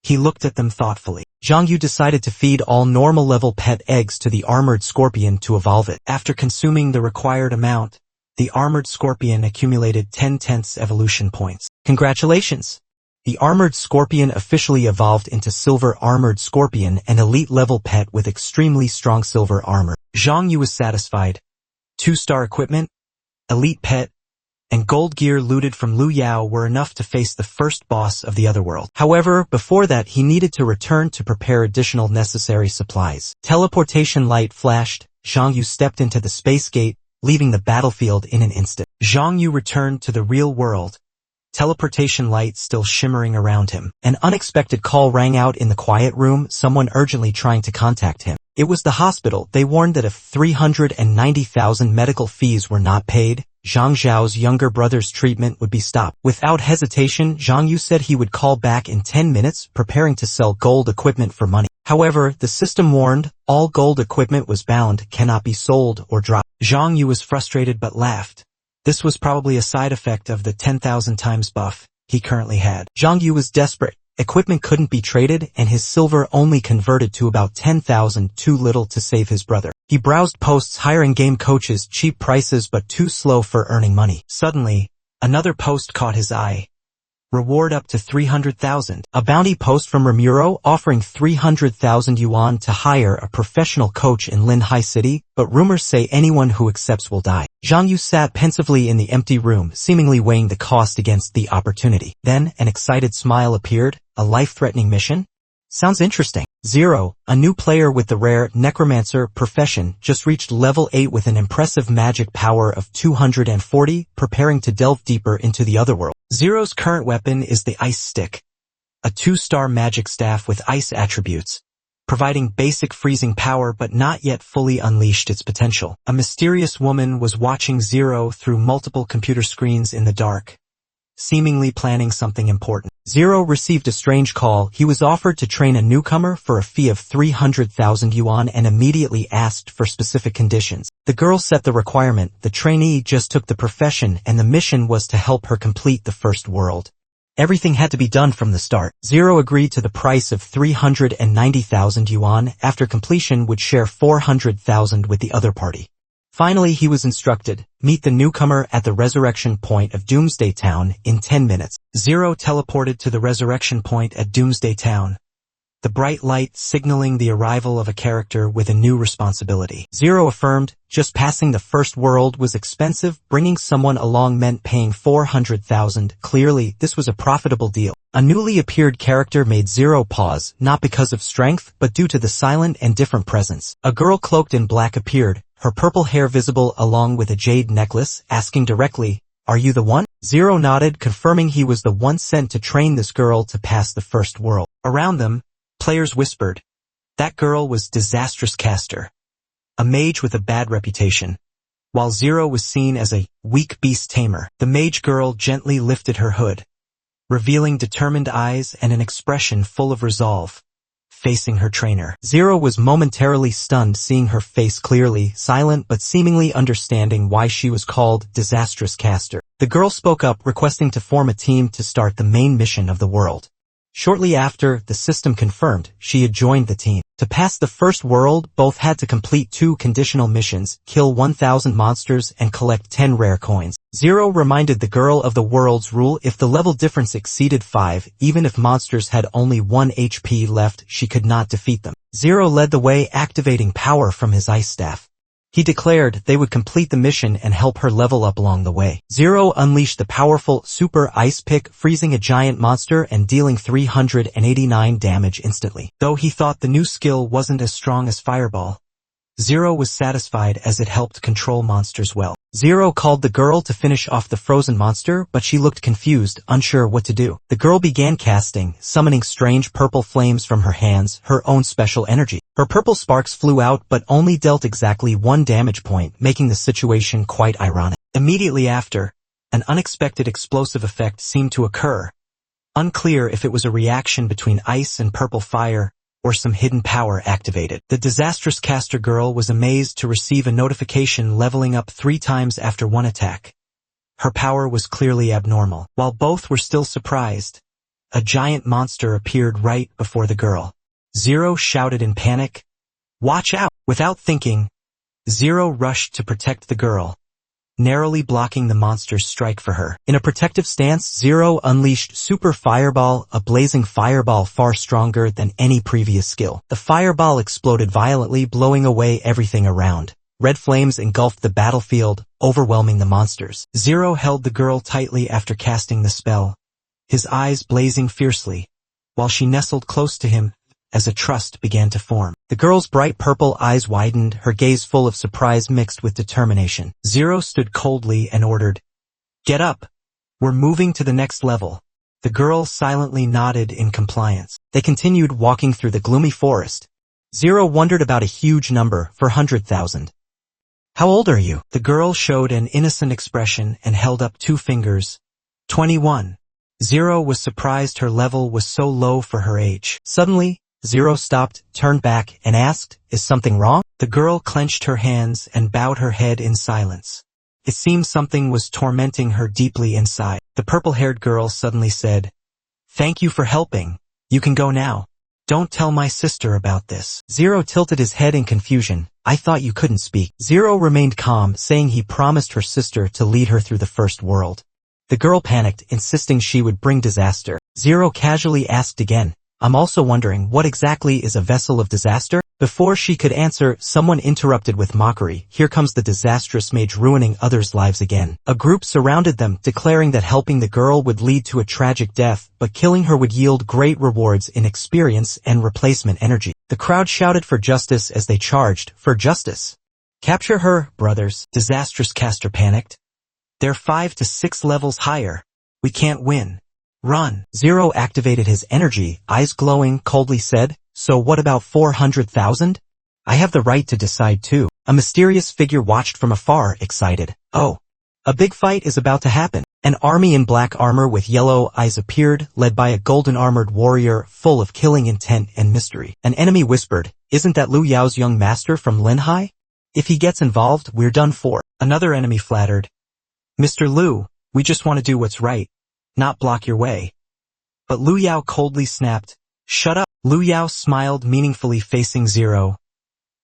He looked at them thoughtfully. Zhang Yu decided to feed all normal-level pet eggs to the armored scorpion to evolve it. After consuming the required amount, the armored scorpion accumulated 10/10 evolution points. Congratulations! The armored scorpion officially evolved into Silver Armored Scorpion, an elite-level pet with extremely strong silver armor. Zhang Yu was satisfied. 2-star equipment, elite pet, and gold gear looted from Lu Yao were enough to face the first boss of the otherworld. However, before that he needed to return to prepare additional necessary supplies. Teleportation light flashed. Zhang Yu stepped into the space gate, leaving the battlefield in an instant. Zhang Yu returned to the real world, teleportation light still shimmering around him. An unexpected call rang out in the quiet room, someone urgently trying to contact him. It was the hospital. They warned that if 390,000 medical fees were not paid, Zhang Zhao's younger brother's treatment would be stopped. Without hesitation, Zhang Yu said he would call back in 10 minutes, preparing to sell gold equipment for money. However, the system warned, all gold equipment was bound, cannot be sold or dropped. Zhang Yu was frustrated but laughed. This was probably a side effect of the 10,000 times buff he currently had. Zhang Yu was desperate. Equipment couldn't be traded, and his silver only converted to about 10,000, too little to save his brother. He browsed posts hiring game coaches, cheap prices but too slow for earning money. Suddenly, another post caught his eye. Reward up to 300,000. A bounty post from Ramuro offering 300,000 yuan to hire a professional coach in Linhai City, but rumors say anyone who accepts will die. Zhang Yu sat pensively in the empty room, seemingly weighing the cost against the opportunity. Then, an excited smile appeared. A life-threatening mission? Sounds interesting. 0. A new player with the rare Necromancer profession just reached level 8 with an impressive magic power of 240, preparing to delve deeper into the otherworld. 0's current weapon is the Ice Stick, a 2-star magic staff with ice attributes, providing basic freezing power but not yet fully unleashed its potential. A mysterious woman was watching 0 through multiple computer screens in the dark, seemingly planning something important. 0 received a strange call. He was offered to train a newcomer for a fee of 300,000 yuan and immediately asked for specific conditions. The girl set the requirement. The trainee just took the profession and the mission was to help her complete the first world. Everything had to be done from the start. 0 agreed to the price of 390,000 yuan. After completion would share 400,000 with the other party. Finally, he was instructed, meet the newcomer at the resurrection point of Doomsday Town in 10 minutes. 0 teleported to the resurrection point at Doomsday Town, the bright light signaling the arrival of a character with a new responsibility. Zero affirmed, just passing the first world was expensive, bringing someone along meant paying 400,000. Clearly, this was a profitable deal. A newly appeared character made Zero pause, not because of strength, but due to the silent and different presence. A girl cloaked in black appeared, her purple hair visible along with a jade necklace, asking directly, "Are you the one?" Zero nodded, confirming he was the one sent to train this girl to pass the first world. Around them, players whispered, that girl was Disastrous Caster, a mage with a bad reputation. While Zero was seen as a weak beast tamer, the mage girl gently lifted her hood, revealing determined eyes and an expression full of resolve, facing her trainer. Zero was momentarily stunned seeing her face clearly, silent but seemingly understanding why she was called Disastrous Caster. The girl spoke up, requesting to form a team to start the main mission of the world. Shortly after, the system confirmed she had joined the team. To pass the first world, both had to complete 2 conditional missions, kill 1,000 monsters and collect 10 rare coins. Zero reminded the girl of the world's rule: if the level difference exceeded 5, even if monsters had only 1 HP left, she could not defeat them. Zero led the way, activating power from his ice staff. He declared they would complete the mission and help her level up along the way. Zero unleashed the powerful Super Ice Pick, freezing a giant monster and dealing 389 damage instantly. Though he thought the new skill wasn't as strong as Fireball, Zero was satisfied as it helped control monsters well. Zero called the girl to finish off the frozen monster, but she looked confused, unsure what to do. The girl began casting, summoning strange purple flames from her hands, her own special energy. Her purple sparks flew out but only dealt exactly 1 damage point, making the situation quite ironic. Immediately after, an unexpected explosive effect seemed to occur. Unclear if it was a reaction between ice and purple fire, or some hidden power activated. The Disastrous Caster girl was amazed to receive a notification leveling up 3 times after 1 attack. Her power was clearly abnormal. While both were still surprised, a giant monster appeared right before the girl. Zero shouted in panic, "Watch out!" Without thinking, Zero rushed to protect the girl, narrowly blocking the monster's strike for her. In a protective stance, Zero unleashed Super Fireball, a blazing fireball far stronger than any previous skill. The fireball exploded violently, blowing away everything around. Red flames engulfed the battlefield, overwhelming the monsters. Zero held the girl tightly after casting the spell, his eyes blazing fiercely, while she nestled close to him as a trust began to form. The girl's bright purple eyes widened, her gaze full of surprise mixed with determination. Zero stood coldly and ordered, "Get up! We're moving to the next level." The girl silently nodded in compliance. They continued walking through the gloomy forest. Zero wondered about a huge number, 400,000. "How old are you?" The girl showed an innocent expression and held up 2 fingers. 21. Zero was surprised her level was so low for her age. Suddenly, Zero stopped, turned back, and asked, "Is something wrong?" The girl clenched her hands and bowed her head in silence. It seemed something was tormenting her deeply inside. The purple-haired girl suddenly said, "Thank you for helping. You can go now. Don't tell my sister about this." Zero tilted his head in confusion. "I thought you couldn't speak." Zero remained calm, saying he promised her sister to lead her through the first world. The girl panicked, insisting she would bring disaster. Zero casually asked again, "I'm also wondering, what exactly is a vessel of disaster?" Before she could answer, someone interrupted with mockery, "Here comes the disastrous mage ruining others' lives again." A group surrounded them, declaring that helping the girl would lead to a tragic death, but killing her would yield great rewards in experience and replacement energy. The crowd shouted for justice as they charged, "For justice! Capture her, brothers!" Disastrous Caster panicked. "They're 5 to 6 levels higher. We can't win. Run." Zero activated his energy, eyes glowing, coldly said, "So what about 400,000? I have the right to decide too." A mysterious figure watched from afar, excited. "Oh, a big fight is about to happen." An army in black armor with yellow eyes appeared, led by a golden-armored warrior full of killing intent and mystery. An enemy whispered, "Isn't that Liu Yao's young master from Linhai? If he gets involved, we're done for." Another enemy flattered, "Mr. Liu, we just want to do what's right, not block your way." But Liu Yao coldly snapped, "Shut up." Liu Yao smiled meaningfully, facing Zero.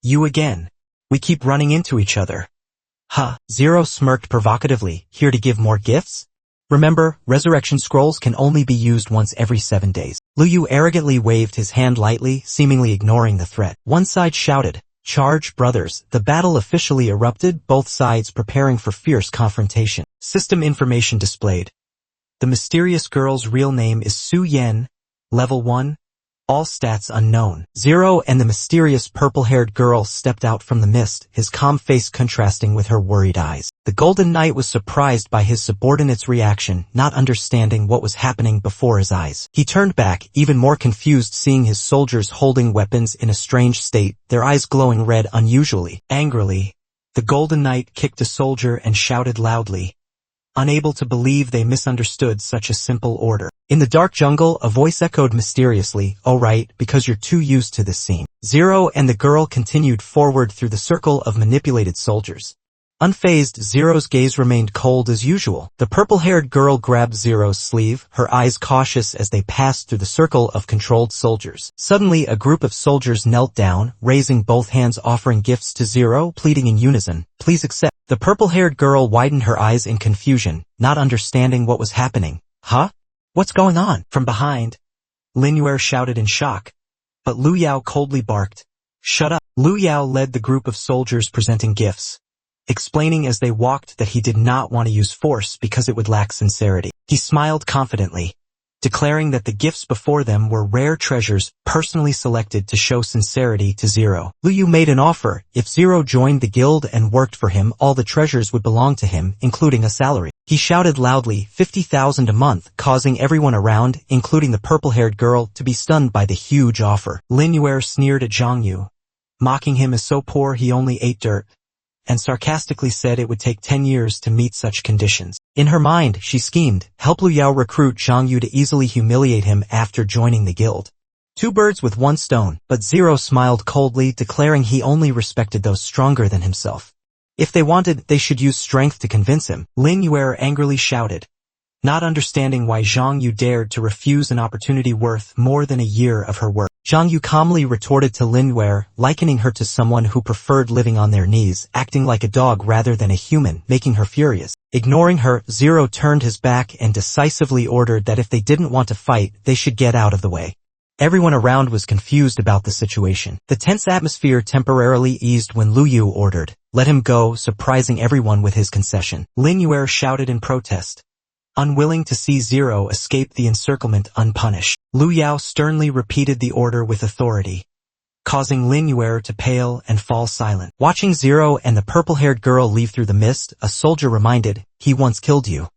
"You again. We keep running into each other." "Huh." Zero smirked provocatively, "Here to give more gifts?" Remember, resurrection scrolls can only be used once every 7 days. Lu Yu arrogantly waved his hand lightly, seemingly ignoring the threat. One side shouted, "Charge, brothers!" The battle officially erupted, both sides preparing for fierce confrontation. System information displayed. The mysterious girl's real name is Su Yen, level 1. All stats unknown. 0 and the mysterious purple-haired girl stepped out from the mist, his calm face contrasting with her worried eyes. The Golden Knight was surprised by his subordinate's reaction, not understanding what was happening before his eyes. He turned back, even more confused seeing his soldiers holding weapons in a strange state, their eyes glowing red unusually. Angrily, the Golden Knight kicked a soldier and shouted loudly, unable to believe they misunderstood such a simple order. In the dark jungle, a voice echoed mysteriously, "Oh right, because you're too used to this scene." 0 and the girl continued forward through the circle of manipulated soldiers. Unfazed, Zero's gaze remained cold as usual. The purple-haired girl grabbed Zero's sleeve, her eyes cautious as they passed through the circle of controlled soldiers. Suddenly, a group of soldiers knelt down, raising both hands offering gifts to Zero, pleading in unison, "Please accept." The purple-haired girl widened her eyes in confusion, not understanding what was happening. "Huh? What's going on?" From behind, Lin Yue shouted in shock, but Lu Yao coldly barked, "Shut up." Lu Yao led the group of soldiers presenting gifts, explaining as they walked that he did not want to use force because it would lack sincerity. He smiled confidently, declaring that the gifts before them were rare treasures personally selected to show sincerity to Zero. Lu Yu made an offer. If Zero joined the guild and worked for him, all the treasures would belong to him, including a salary. He shouted loudly, 50,000 a month, causing everyone around, including the purple-haired girl, to be stunned by the huge offer. Lin Yue sneered at Zhang Yu, mocking him as so poor he only ate dirt, and sarcastically said it would take 10 years to meet such conditions. In her mind, she schemed, help Lu Yao recruit Zhang Yu to easily humiliate him after joining the guild. 2 birds with 1 stone, but Zero smiled coldly, declaring he only respected those stronger than himself. If they wanted, they should use strength to convince him. Lin Yue angrily shouted, not understanding why Zhang Yu dared to refuse an opportunity worth more than a year of her work. Zhang Yu calmly retorted to Lin Yue, likening her to someone who preferred living on their knees, acting like a dog rather than a human, making her furious. Ignoring her, Zero turned his back and decisively ordered that if they didn't want to fight, they should get out of the way. Everyone around was confused about the situation. The tense atmosphere temporarily eased when Lu Yu ordered, "Let him go," surprising everyone with his concession. Lin Yue shouted in protest, unwilling to see Zero escape the encirclement unpunished. Lu Yao sternly repeated the order with authority, causing Lin Yue to pale and fall silent. Watching Zero and the purple-haired girl leave through the mist, a soldier reminded, "He once killed you.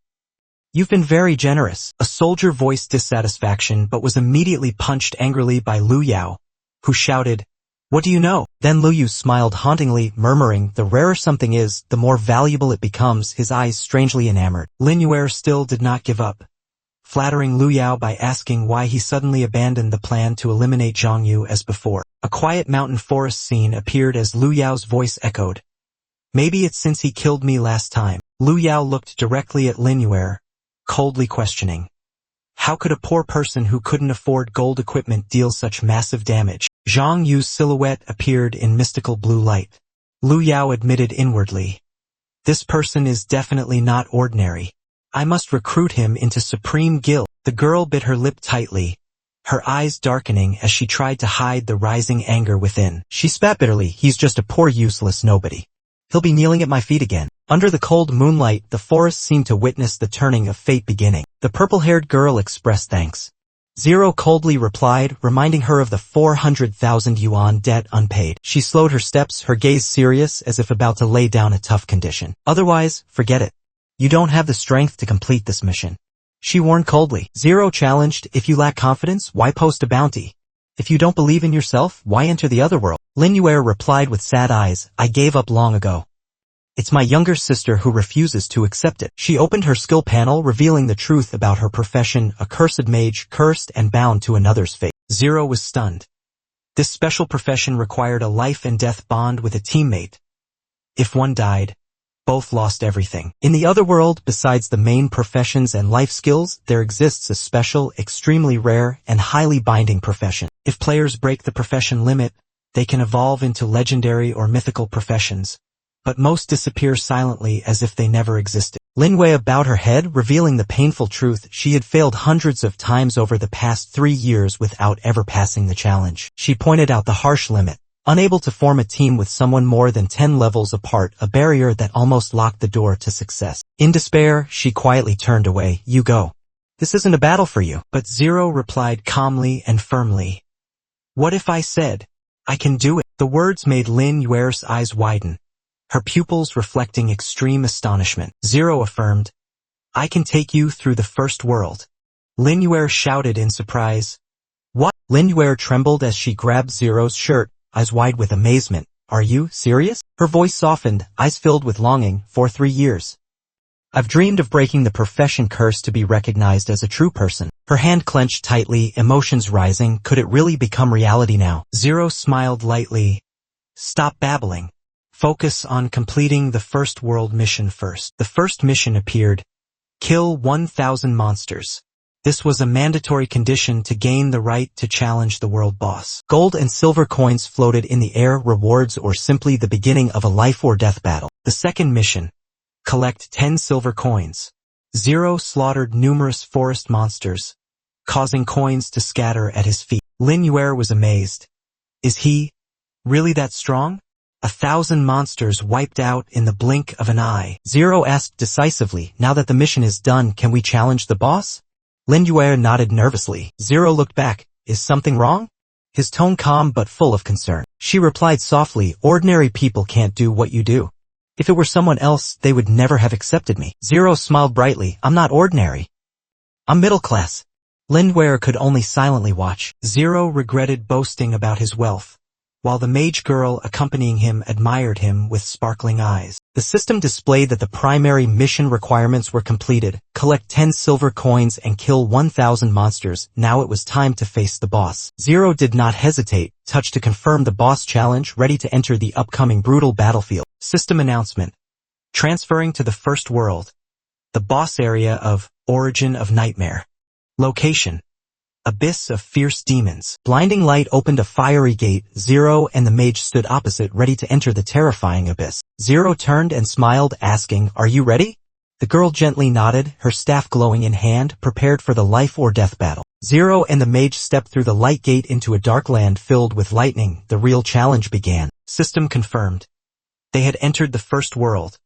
You've been very generous." A soldier voiced dissatisfaction but was immediately punched angrily by Lu Yao, who shouted, "What do you know?" Then Lu Yu smiled hauntingly, murmuring, "The rarer something is, the more valuable it becomes," his eyes strangely enamored. Lin Yue still did not give up, flattering Lu Yao by asking why he suddenly abandoned the plan to eliminate Zhang Yu as before. A quiet mountain forest scene appeared as Lu Yao's voice echoed, "Maybe it's since he killed me last time." Lu Yao looked directly at Lin Yue, coldly questioning, how could a poor person who couldn't afford gold equipment deal such massive damage? Zhang Yu's silhouette appeared in mystical blue light. Lu Yao admitted inwardly, "This person is definitely not ordinary. I must recruit him into Supreme Guild." The girl bit her lip tightly, her eyes darkening as she tried to hide the rising anger within. She spat bitterly, "He's just a poor useless nobody. He'll be kneeling at my feet again." Under the cold moonlight, the forest seemed to witness the turning of fate beginning. The purple-haired girl expressed thanks. Zero coldly replied, reminding her of the 400,000 yuan debt unpaid. She slowed her steps, her gaze serious as if about to lay down a tough condition. "Otherwise, forget it. You don't have the strength to complete this mission," she warned coldly. Zero challenged, "If you lack confidence, why post a bounty? If you don't believe in yourself, why enter the other world?" Lin Yue replied with sad eyes, "I gave up long ago. It's my younger sister who refuses to accept it." She opened her skill panel, revealing the truth about her profession, a cursed mage, cursed and bound to another's fate. Zero was stunned. This special profession required a life and death bond with a teammate. If one died, both lost everything. In the other world, besides the main professions and life skills, there exists a special, extremely rare, and highly binding profession. If players break the profession limit, they can evolve into legendary or mythical professions, but most disappear silently as if they never existed. Linwei bowed her head, revealing the painful truth. She had failed hundreds of times over the past 3 years without ever passing the challenge. She pointed out the harsh limit. Unable to form a team with someone more than 10 levels apart, a barrier that almost locked the door to success. In despair, she quietly turned away. You go. This isn't a battle for you. But Zero replied calmly and firmly. What if I said, I can do it? The words made Lin Yuer's eyes widen, her pupils reflecting extreme astonishment. Zero affirmed, I can take you through the first world. Lin Yuer shouted in surprise. What? Lin Yuer trembled as she grabbed Zero's shirt, eyes wide with amazement. Are you serious? Her voice softened, eyes filled with longing. For 3 years. I've dreamed of breaking the profession curse to be recognized as a true person. Her hand clenched tightly, emotions rising. Could it really become reality now? Zero smiled lightly. Stop babbling. Focus on completing the first world mission first. The first mission appeared. Kill 1,000 monsters. This was a mandatory condition to gain the right to challenge the world boss. Gold and silver coins floated in the air, rewards or simply the beginning of a life or death battle. The second mission. Collect 10 silver coins. Zero slaughtered numerous forest monsters, causing coins to scatter at his feet. Lin Yuer was amazed. Is he really that strong? 1,000 monsters wiped out in the blink of an eye. Zero asked decisively, now that the mission is done, can we challenge the boss? Lin Yuer nodded nervously. Zero looked back. Is something wrong? His tone calm but full of concern. She replied softly, ordinary people can't do what you do. If it were someone else, they would never have accepted me. Zero smiled brightly. I'm not ordinary. I'm middle class. Lin Yuer could only silently watch. Zero regretted boasting about his wealth, while the mage girl accompanying him admired him with sparkling eyes. The system displayed that the primary mission requirements were completed. Collect 10 silver coins and kill 1,000 monsters. Now it was time to face the boss. Zero did not hesitate, touched to confirm the boss challenge, ready to enter the upcoming brutal battlefield. System announcement. Transferring to the first world. The boss area of Origin of Nightmare. Location. Abyss of Fierce Demons. Blinding light opened a fiery gate. Zero and the mage stood opposite, ready to enter the terrifying abyss. Zero turned and smiled, asking, Are you ready? The girl gently nodded, her staff glowing in hand, prepared for the life or death battle. Zero and the mage stepped through the light gate into a dark land filled with lightning. The real challenge began. System confirmed. They had entered the first world,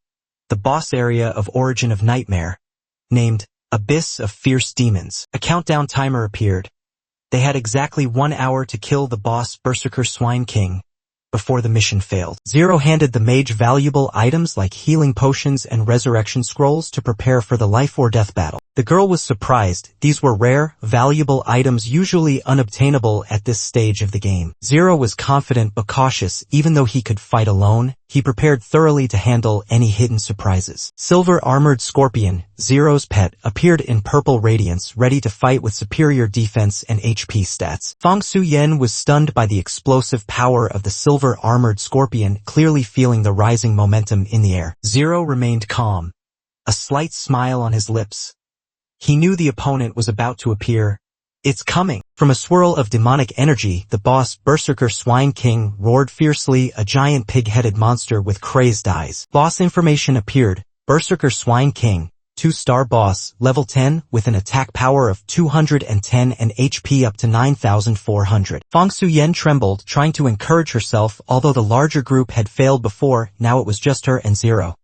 the boss area of Origin of Nightmare, named Abyss of Fierce Demons. A countdown timer appeared. They had exactly 1 hour to kill the boss Berserker Swine King before the mission failed. Zero handed the mage valuable items like healing potions and resurrection scrolls to prepare for the life or death battle. The girl was surprised. These were rare, valuable items usually unobtainable at this stage of the game. Zero was confident but cautious. Even though he could fight alone, he prepared thoroughly to handle any hidden surprises. Silver Armored Scorpion, Zero's pet, appeared in purple radiance, ready to fight with superior defense and HP stats. Fang Su-yen was stunned by the explosive power of the Silver Armored Scorpion, clearly feeling the rising momentum in the air. Zero remained calm, a slight smile on his lips. He knew the opponent was about to appear. It's coming. From a swirl of demonic energy, the boss Berserker Swine King roared fiercely, a giant pig-headed monster with crazed eyes. Boss information appeared. Berserker Swine King, 2-star boss, level 10, with an attack power of 210 and HP up to 9,400. Fang Su-yen trembled, trying to encourage herself. Although the larger group had failed before, now it was just her and Zero.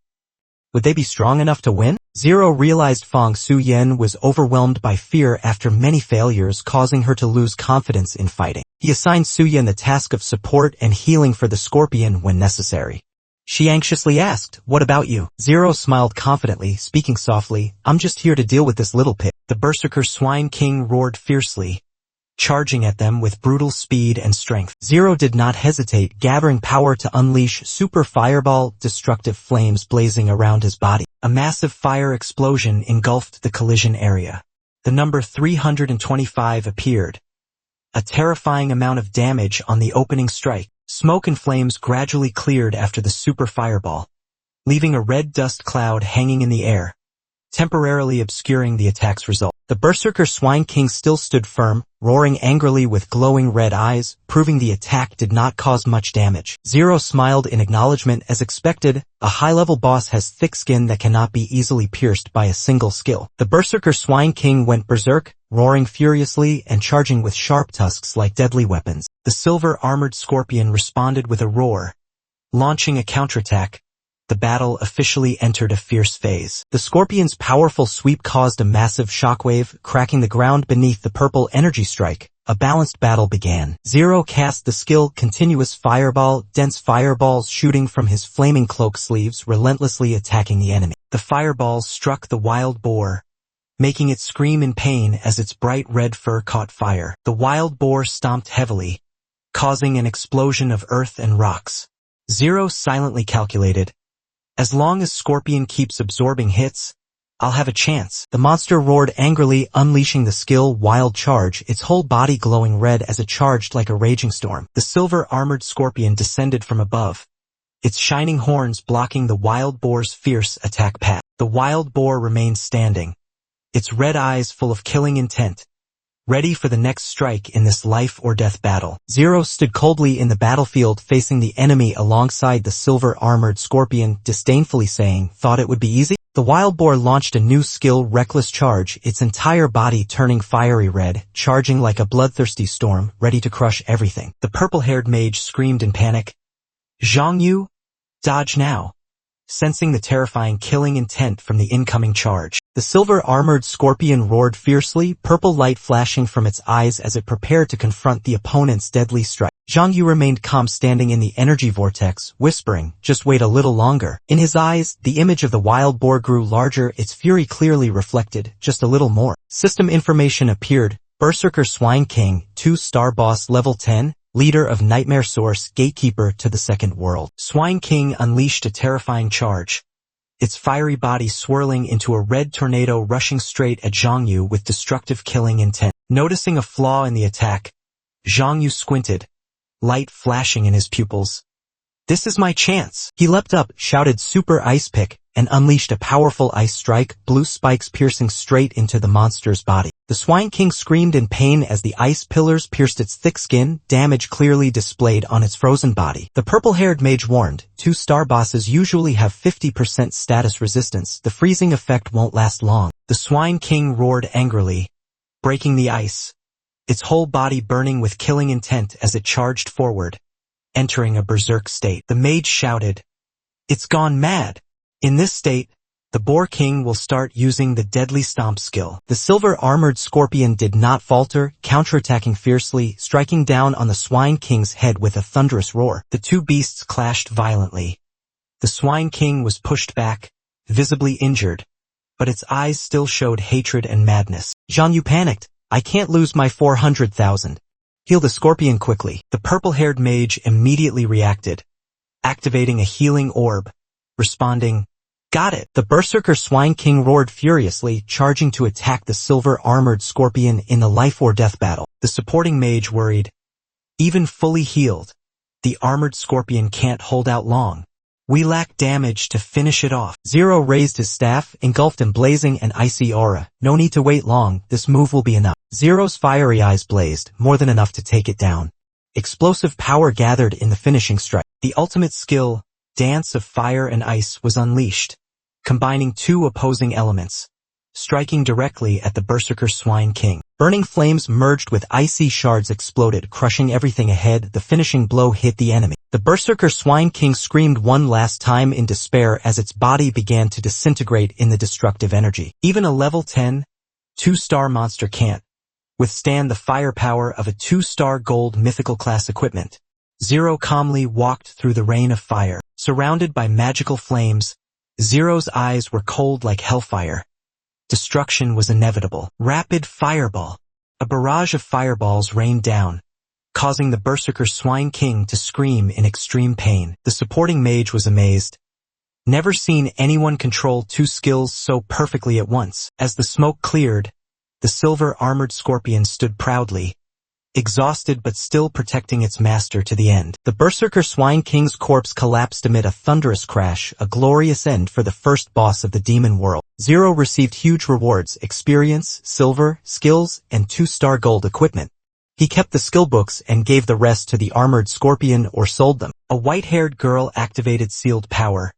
Would they be strong enough to win? Zero realized Fang Su-yen was overwhelmed by fear after many failures, causing her to lose confidence in fighting. He assigned Su-yen the task of support and healing for the scorpion when necessary. She anxiously asked, What about you? Zero smiled confidently, speaking softly, I'm just here to deal with this little pit. The Berserker Swine King roared fiercely, charging at them with brutal speed and strength. Zero did not hesitate, gathering power to unleash Super Fireball, destructive flames blazing around his body. A massive fire explosion engulfed the collision area. The number 325 appeared. A terrifying amount of damage on the opening strike. Smoke and flames gradually cleared after the Super Fireball, leaving a red dust cloud hanging in the air, temporarily obscuring the attack's result. The Berserker Swine King still stood firm, roaring angrily with glowing red eyes, proving the attack did not cause much damage. Zero smiled in acknowledgement as expected. A high-level boss has thick skin that cannot be easily pierced by a single skill. The Berserker Swine King went berserk, roaring furiously and charging with sharp tusks like deadly weapons. The silver-armored scorpion responded with a roar, launching a counterattack. The battle officially entered a fierce phase. The scorpion's powerful sweep caused a massive shockwave, cracking the ground beneath the purple energy strike. A balanced battle began. Zero cast the skill Continuous Fireball, dense fireballs shooting from his flaming cloak sleeves, relentlessly attacking the enemy. The fireballs struck the wild boar, making it scream in pain as its bright red fur caught fire. The wild boar stomped heavily, causing an explosion of earth and rocks. Zero silently calculated, as long as Scorpion keeps absorbing hits, I'll have a chance. The monster roared angrily, unleashing the skill Wild Charge, its whole body glowing red as it charged like a raging storm. The silver-armored scorpion descended from above, its shining horns blocking the wild boar's fierce attack path. The wild boar remained standing, its red eyes full of killing intent, ready for the next strike in this life-or-death battle. Zero stood coldly in the battlefield facing the enemy alongside the silver-armored scorpion, disdainfully saying, "Thought it would be easy?" The wild boar launched a new skill, Reckless Charge, its entire body turning fiery red, charging like a bloodthirsty storm, ready to crush everything. The purple-haired mage screamed in panic, "Zhangyu, dodge now!" sensing the terrifying killing intent from the incoming charge. The silver-armored scorpion roared fiercely, purple light flashing from its eyes as it prepared to confront the opponent's deadly strike. Zhang Yu remained calm, standing in the energy vortex, whispering, "Just wait a little longer." In his eyes, the image of the wild boar grew larger, its fury clearly reflected, "Just a little more." System information appeared. Berserker Swine King, 2-star boss level 10, leader of Nightmare Source, gatekeeper to the second world. Swine King unleashed a terrifying charge, its fiery body swirling into a red tornado rushing straight at Zhang Yu with destructive killing intent. Noticing a flaw in the attack, Zhang Yu squinted, light flashing in his pupils. "This is my chance." He leapt up, shouted Super Ice Pick, and unleashed a powerful ice strike, blue spikes piercing straight into the monster's body. The Swine King screamed in pain as the ice pillars pierced its thick skin, damage clearly displayed on its frozen body. The purple-haired mage warned, 2-star bosses usually have 50% status resistance. The freezing effect won't last long. The Swine King roared angrily, breaking the ice, its whole body burning with killing intent as it charged forward, entering a berserk state. The mage shouted, "It's gone mad." In this state, the Boar King will start using the Deadly Stomp skill. The silver-armored scorpion did not falter, counterattacking fiercely, striking down on the Swine King's head with a thunderous roar. The two beasts clashed violently. The Swine King was pushed back, visibly injured, but its eyes still showed hatred and madness. Zhang Yu panicked, "I can't lose my 400,000. Heal the scorpion quickly." The purple-haired mage immediately reacted, activating a healing orb, responding, "Got it." The Berserker Swine King roared furiously, charging to attack the silver-armored scorpion in the life-or-death battle. The supporting mage worried, "Even fully healed, the armored scorpion can't hold out long. We lack damage to finish it off." Zero raised his staff, engulfed in blazing and icy aura. "No need to wait long, this move will be enough." Zero's fiery eyes blazed, more than enough to take it down. Explosive power gathered in the finishing strike. The ultimate skill, Dance of Fire and Ice, was unleashed, combining two opposing elements, striking directly at the Berserker Swine King. Burning flames merged with icy shards exploded, crushing everything ahead. The finishing blow hit the enemy. The Berserker Swine King screamed one last time in despair as its body began to disintegrate in the destructive energy. Even a level 10, 2-star monster can't withstand the firepower of a 2-star gold mythical class equipment. Zero calmly walked through the rain of fire. Surrounded by magical flames, Zero's eyes were cold like hellfire. Destruction was inevitable. Rapid fireball. A barrage of fireballs rained down, causing the Berserker Swine King to scream in extreme pain. The supporting mage was amazed. Never seen anyone control two skills so perfectly at once. As the smoke cleared, the silver-armored scorpion stood proudly, exhausted but still protecting its master to the end. The Berserker Swine King's corpse collapsed amid a thunderous crash, a glorious end for the first boss of the demon world. Zero received huge rewards, experience, silver, skills, and 2-star gold equipment. He kept the skill books and gave the rest to the armored scorpion or sold them. A white-haired girl activated sealed power,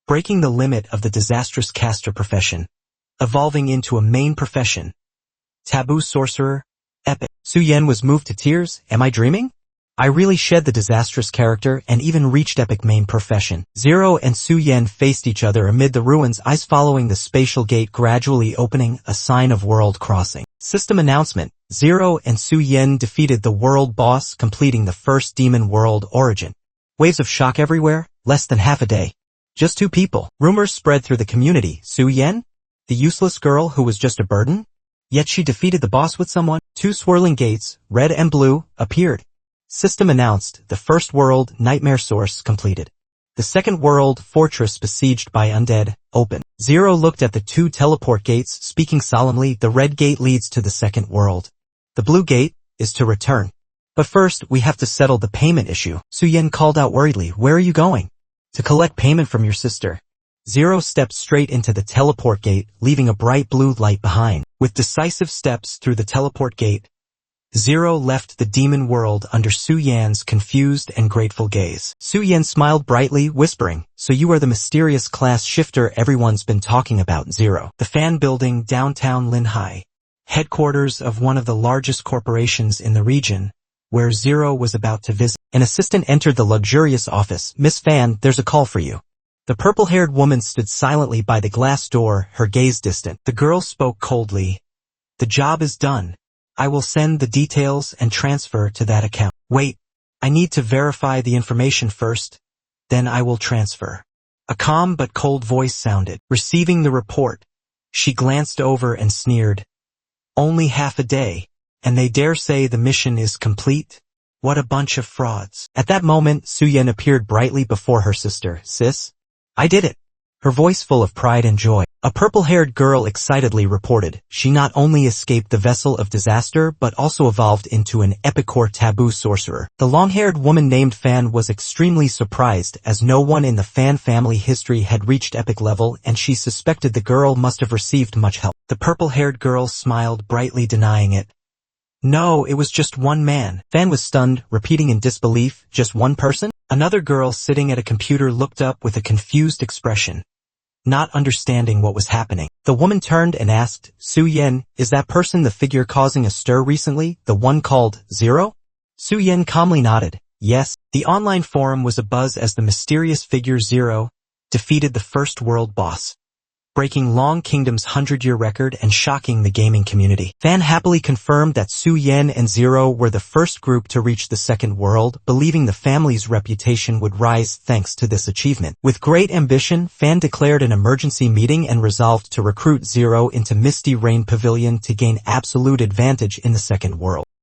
breaking the limit of the disastrous caster profession, evolving into a main profession. Taboo sorcerer, epic. Su Yen was moved to tears. Am I dreaming? I really shed the disastrous character and even reached epic main profession. Zero and Su Yen faced each other amid the ruins, eyes following the spatial gate gradually opening, a sign of world crossing. System announcement. Zero and Su Yen defeated the world boss, completing the first demon world origin. Waves of shock everywhere, less than half a day. Just 2 people. Rumors spread through the community. Su Yen? The useless girl who was just a burden? Yet she defeated the boss with someone. 2 swirling gates, red and blue, appeared. System announced, the first world, nightmare source, completed. The second world, fortress besieged by undead, open. Zero looked at the 2 teleport gates, speaking solemnly. The red gate leads to the second world. The blue gate is to return. But first, we have to settle the payment issue. Su Yen called out worriedly, where are you going? To collect payment from your sister. Zero stepped straight into the teleport gate, leaving a bright blue light behind. With decisive steps through the teleport gate, Zero left the demon world under Su Yan's confused and grateful gaze. Su Yan smiled brightly, whispering, so you are the mysterious class shifter everyone's been talking about. Zero. The fan building, downtown Linhai, headquarters of one of the largest corporations in the region, where Zero was about to visit. An assistant entered the luxurious office. Miss Fan, there's a call for you. The purple-haired woman stood silently by the glass door, her gaze distant. The girl spoke coldly. The job is done. I will send the details and transfer to that account. Wait, I need to verify the information first, then I will transfer. A calm but cold voice sounded. Receiving the report, she glanced over and sneered. Only half a day, and they dare say the mission is complete? What a bunch of frauds. At that moment, Su Yen appeared brightly before her sister. Sis? I did it. Her voice full of pride and joy. A purple-haired girl excitedly reported, she not only escaped the vessel of disaster but also evolved into an epicor taboo sorcerer. The long-haired woman named Fan was extremely surprised as no one in the Fan family history had reached epic level and she suspected the girl must have received much help. The purple-haired girl smiled brightly, denying it. No, it was just one man. Fan was stunned, repeating in disbelief, just one person? Another girl sitting at a computer looked up with a confused expression, not understanding what was happening. The woman turned and asked, Su Yen, is that person the figure causing a stir recently, the one called Zero? Su Yen calmly nodded. Yes. The online forum was abuzz as the mysterious figure Zero defeated the first world boss, breaking Long Kingdom's 100-year record and shocking the gaming community. Fan happily confirmed that Su Yen and Zero were the first group to reach the second world, believing the family's reputation would rise thanks to this achievement. With great ambition, Fan declared an emergency meeting and resolved to recruit Zero into Misty Rain Pavilion to gain absolute advantage in the second world.